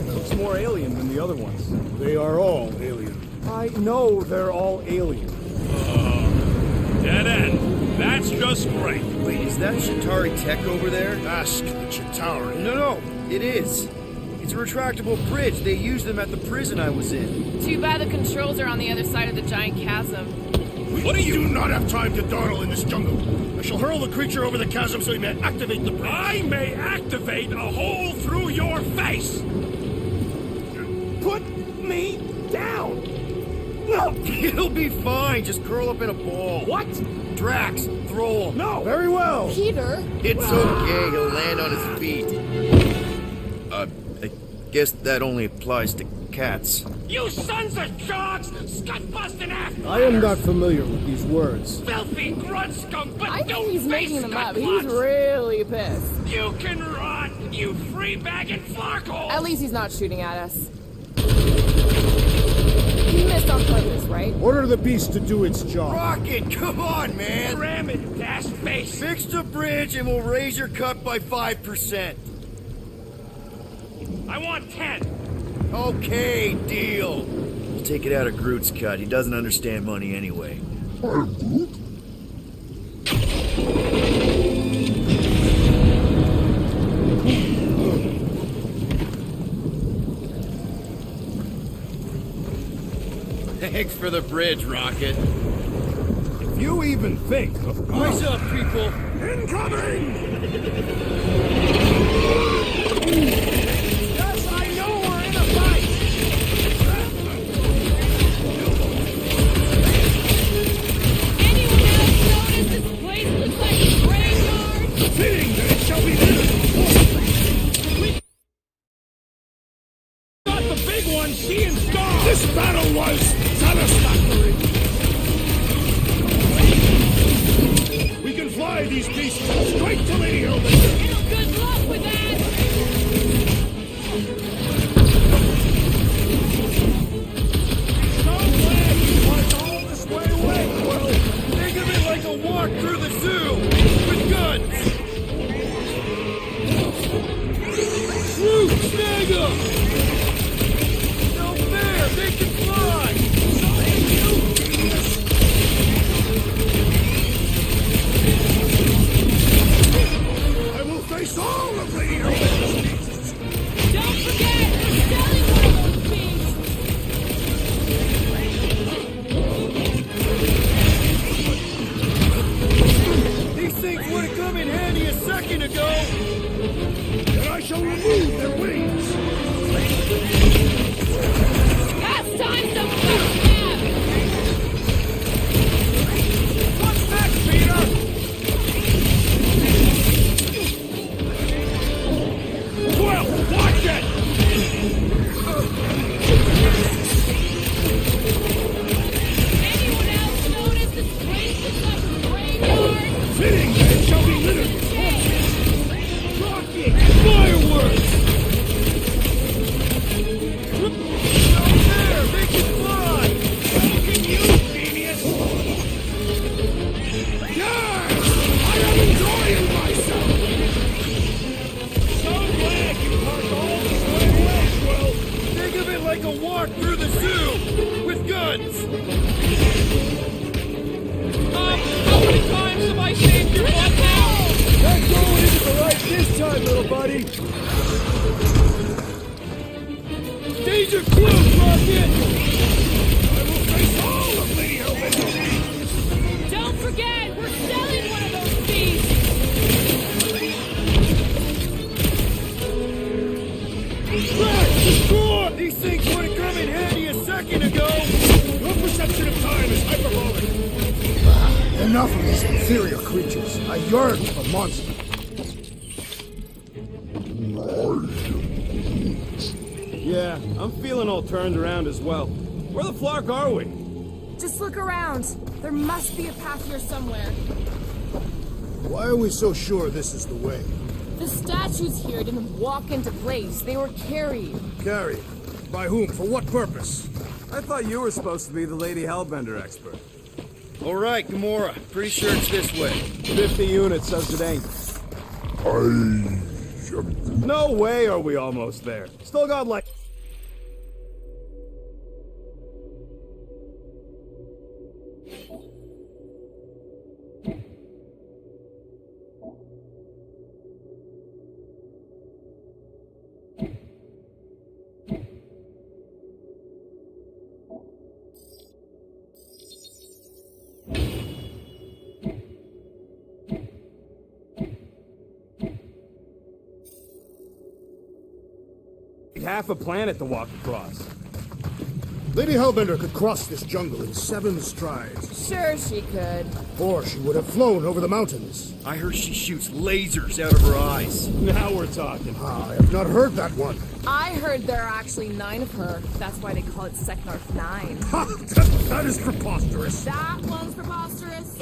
Looks more alien than the other ones. They are all alien. I know they're all alien. Dead end. That's just great. Wait, is that Chitauri tech over there? Ask the Chitauri. No, it is. It's a retractable bridge. They used them at the prison I was in. Too bad the controls are on the other side of the giant chasm. What are you? Do not have time to dawdle in this jungle. I shall hurl the creature over the chasm so he may activate the bridge. I may activate a hole through your face. Put me down! He'll be fine. Just curl up in a ball. What? Drax, throw him. No! Very well. Peter? It's okay. He'll land on his feet. I guess that only applies to cats. You sons of dogs! Scut-busting ass! I am not familiar with these words. Filthy grunt skunk, but I think don't he's making face them up. scut He's butts. really pissed. You can run, you free-bagging flarkhole! At least he's not shooting at us. He missed on purpose, right? Order the beast to do its job. Rocket, come on, man. Ram it, dash face! Fix the bridge and we'll raise your cut by 5%. I want 10. Okay, deal. We'll take it out of Groot's cut. He doesn't understand money anyway. Thanks for the bridge, Rocket. If you even think of... Rise up, people. Incoming! Yes, I know we're in a fight! Anyone else notice this place looks like a graveyard? Fitting that it shall be this. We got the big one seeing stars. This battle was satisfactory. We buddy. Danger Quill, drop in. I will face all of Lady Hellbender. Don't forget, we're selling one of those beasts! Crash! Destroy! These things would have come in handy a second ago! Your perception of time is hyperbolic. Enough of these inferior creatures. I yearn for monsters. Yeah, I'm feeling all turned around as well. Where the flark are we? Just look around. There must be a path here somewhere. Why are we so sure this is the way? The statues here didn't walk into place. They were carried. Carried? By whom? For what purpose? I thought you were supposed to be the Lady Hellbender expert. All right, Gamora. Pretty sure it's this way. 50 units says it ain't. No way are we almost there. Still got like... half a planet to walk across. Lady Hellbender could cross this jungle in 7 strides. Sure she could. Or she would have flown over the mountains. I heard she shoots lasers out of her eyes. Now we're talking. I have not heard that one. I heard there are actually 9 of her. That's why they call it Seknarf 9. Ha! That is preposterous. That one's preposterous.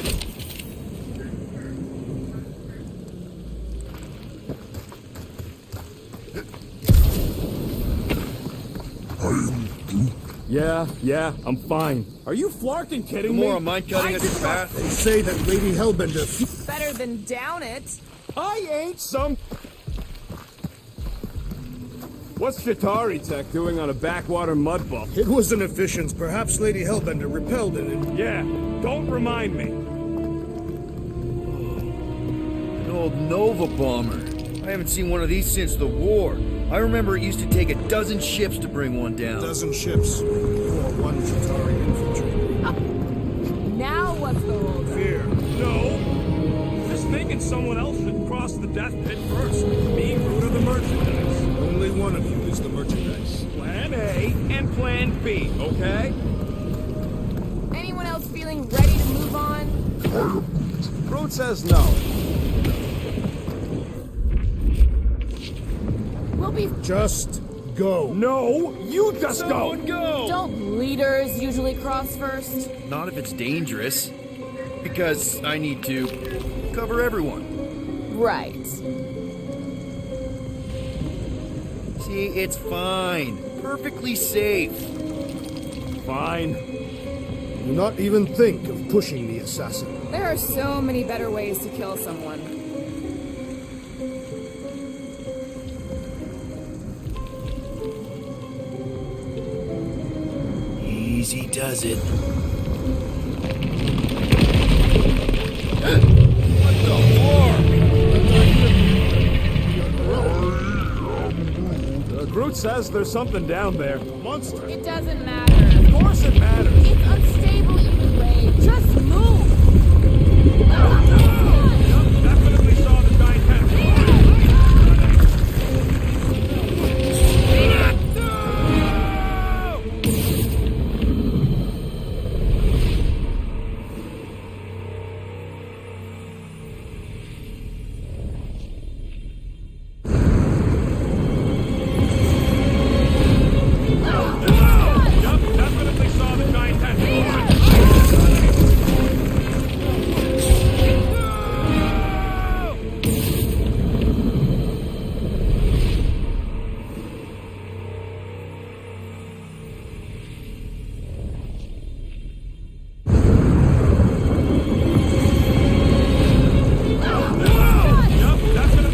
Yeah, I'm fine. Are you flarking kidding me? Gamora, mind cutting us your path? They say that Lady Hellbender... Better than down it. I ain't some... What's Chitauri Tech doing on a backwater mud ball? It was an efficient. Perhaps Lady Hellbender repelled it and... Yeah, don't remind me. An old Nova bomber. I haven't seen one of these since the war. I remember it used to take 12 ships to bring one down. 12 ships. Or 1 Chitauri infantry. Now what's the hold? Fear. No. Just thinking someone else should cross the death pit first. Me, Groot, or the merchandise. Only one of you is the merchandise. Plan A and Plan B, okay? Anyone else feeling ready to move on? Groot says no. We'll be... Just go. No, you just Someone go! Don't leaders usually cross first? Not if it's dangerous. Because I need to cover everyone. Right. See, it's fine. Perfectly safe. Fine. Do not even think of pushing the assassin. There are so many better ways to kill someone. Easy does it. What the fuck? Groot says there's something down there. Monster. It doesn't matter. Of course it matters. It's unstable either way. Just move! Definitely saw the giant tentacle.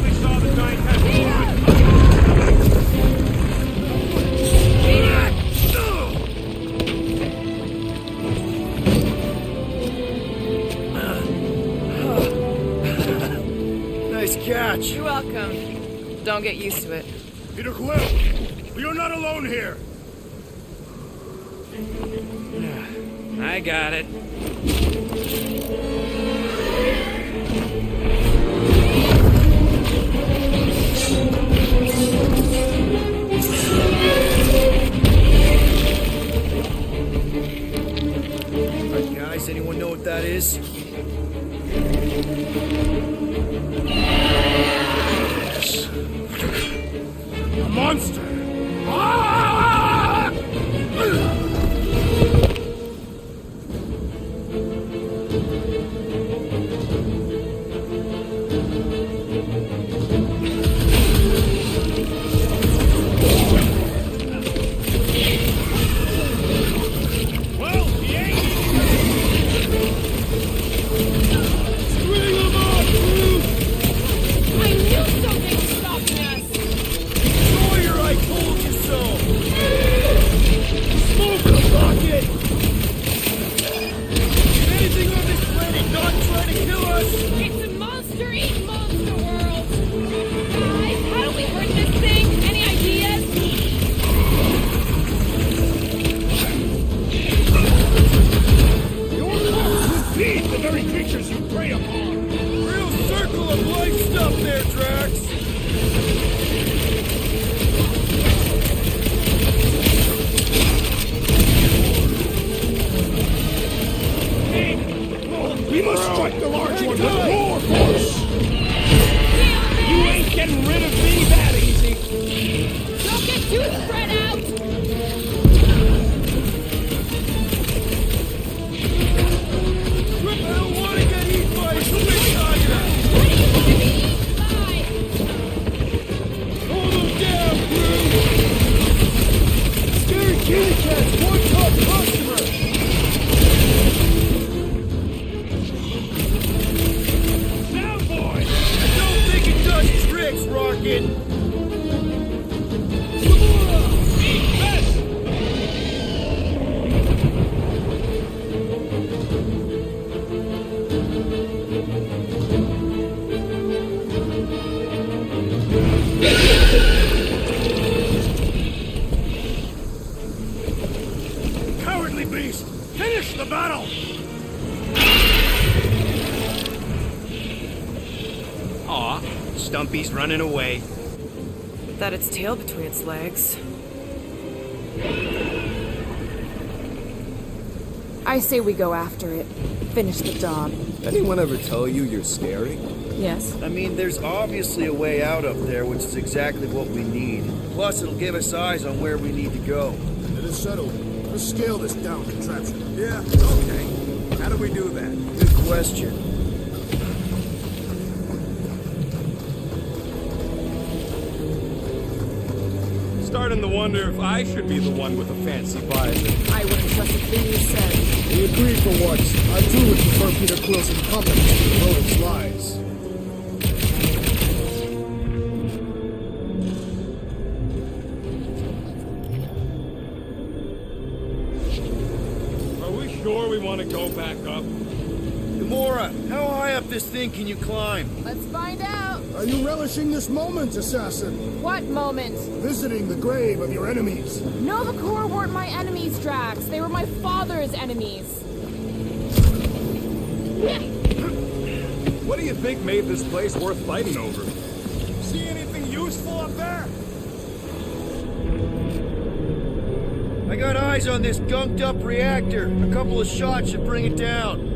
Definitely saw the giant tentacle. Definitely saw the giant tentacle. Nice catch. You're welcome. Don't get used to it. Peter Quill, you're not alone here. I got it. Alright, guys, anyone know what that is? A monster. Ah! Well, he ain't String him up, Groot! I knew something was stopping us! Sawyer, I told you so! Smoke the rocket! Anything on this planet not trying to kill us! It's a monster-eat monster world! Guys, how do we hurt this thing? Any ideas? Your lips will feed the very creatures you prey upon! Real circle of life stuff there, Drax! We must strike the large one with more force! You ain't getting rid of me that easy! Don't get too spread out! I don't want to get eaten by a switch tiger! What do you want to be eaten by? Hold them down, crew! Scary kitty cats, one top customer! Now, boy! I don't think it does tricks, Rocket! Eat this! Cowardly beast! Finish the battle! Aw, Stumpy's running away. That its tail between its legs. I say we go after it. Finish the job. Anyone ever tell you you're scary? Yes. I mean, there's obviously a way out up there, which is exactly what we need. Plus, it'll give us eyes on where we need to go. It is settled. Let's scale this down contraption. Yeah, okay. How do we do that? Good question. Starting to wonder if I should be the one with the fancy visor. I wouldn't trust a thing you said. We agree for once. I too would prefer Peter Quill's incompetence to the rodent's lies. Are we sure we want to go back up? Gamora, how high up this thing can you climb? Let's find out! Are you relishing this moment, assassin? What moment? Visiting the grave of your enemies. Nova Corps weren't my enemies, Drax. They were my father's enemies. What do you think made this place worth fighting over? See anything useful up there? I got eyes on this gunked up reactor. A couple of shots should bring it down.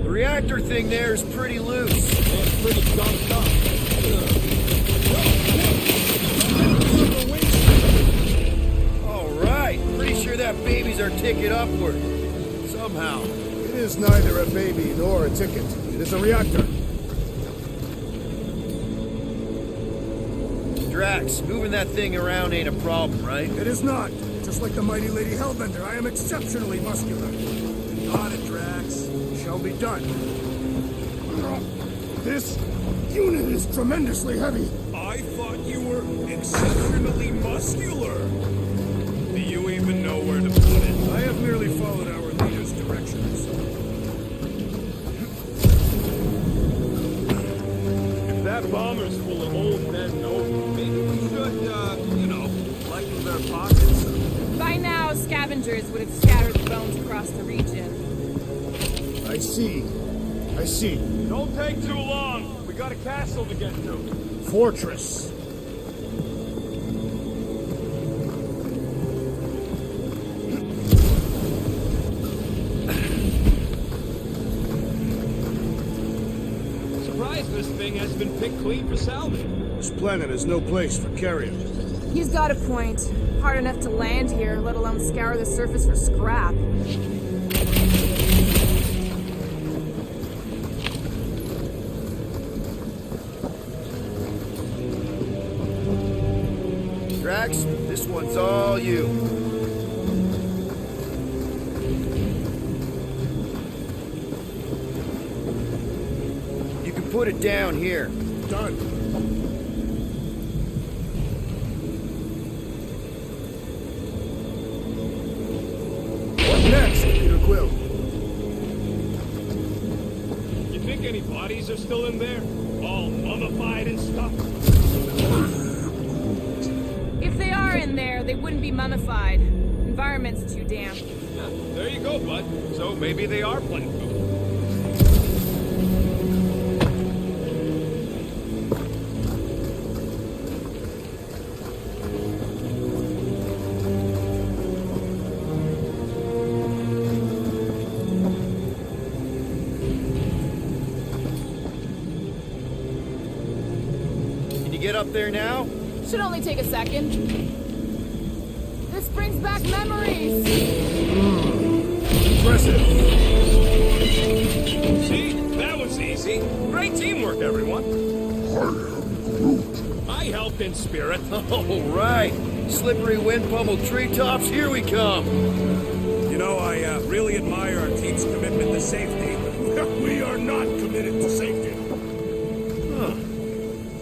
The reactor thing there is pretty loose. It's pretty gunked up. All right. Pretty sure that baby's our ticket upward. Somehow. It is neither a baby nor a ticket. It is a reactor. Drax, moving that thing around ain't a problem, right? It is not. Just like the mighty Lady Hellbender, I am exceptionally muscular. Got it, Drax. Shall be done. This unit is tremendously heavy. I thought you were exceptionally muscular. Do you even know where to put it? I have merely followed our leader's directions. If that bomber's full of old men, no, maybe soldiers would have scattered the bones across the region. I see. I see. Don't take too long. We got a castle to get to. Fortress. Surprised this thing has been picked clean for salvage. This planet has no place for carrion. He's got a point. Hard enough to land here, let alone scour the surface for scrap. Drax, this one's all you. You can put it down here. Done. What next, Peter Quill? You think any bodies are still in there? All mummified and stuff? If they are in there, they wouldn't be mummified. Environment's too damp. Yeah, there you go, bud. So maybe they are plenty food. Can you get up there now? Should only take a second. This brings back memories. Impressive. See? That was easy. Great teamwork, everyone. I helped in spirit. All right. Slippery wind pummeled treetops, here we come. You know, I really admire our team's commitment to safety. We are not committed to safety.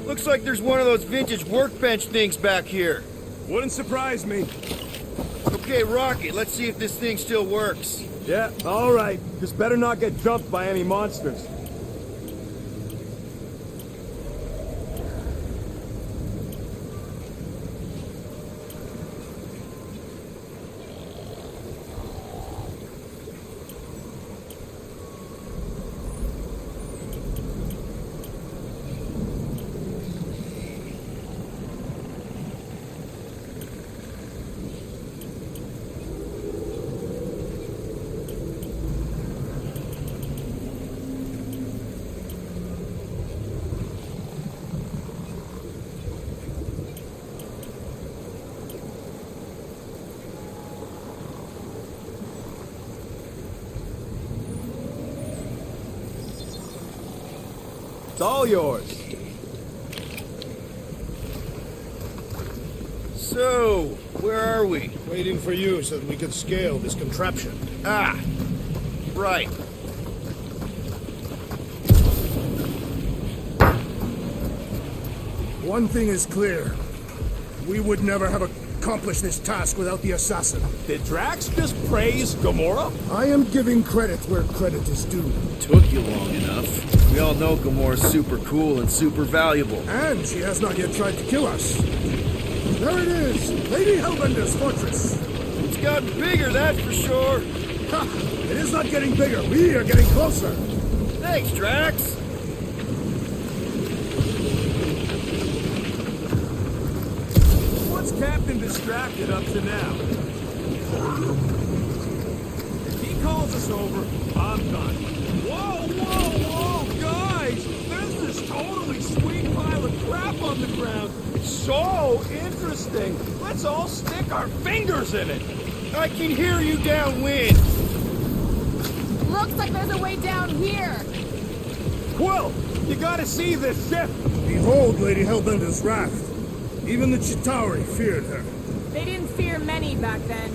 Looks like there's one of those vintage workbench things back here. Wouldn't surprise me. Okay, Rocket, let's see if this thing still works. Yeah, all right. Just better not get jumped by any monsters. It's all yours. So, where are we? Waiting for you so that we can scale this contraption. Ah, right. One thing is clear. We would never have accomplished this task without the assassin. Did Drax just praise Gamora? I am giving credit where credit is due. Took you long enough. We all know Gamora's super cool and super valuable. And she has not yet tried to kill us. There it is! Lady Hellbender's fortress! It's gotten bigger, that's for sure. Ha! It is not getting bigger, we are getting closer! Thanks, Drax. What's Captain Distracted up to now? If he calls us over, I'm done. Whoa, whoa, whoa, guys! There's this totally sweet pile of crap on the ground. So interesting. Let's all stick our fingers in it. I can hear you downwind. Looks like there's a way down here. Quill, you gotta see this ship. Behold Lady Hellbender's wrath. Even the Chitauri feared her. They didn't fear many back then.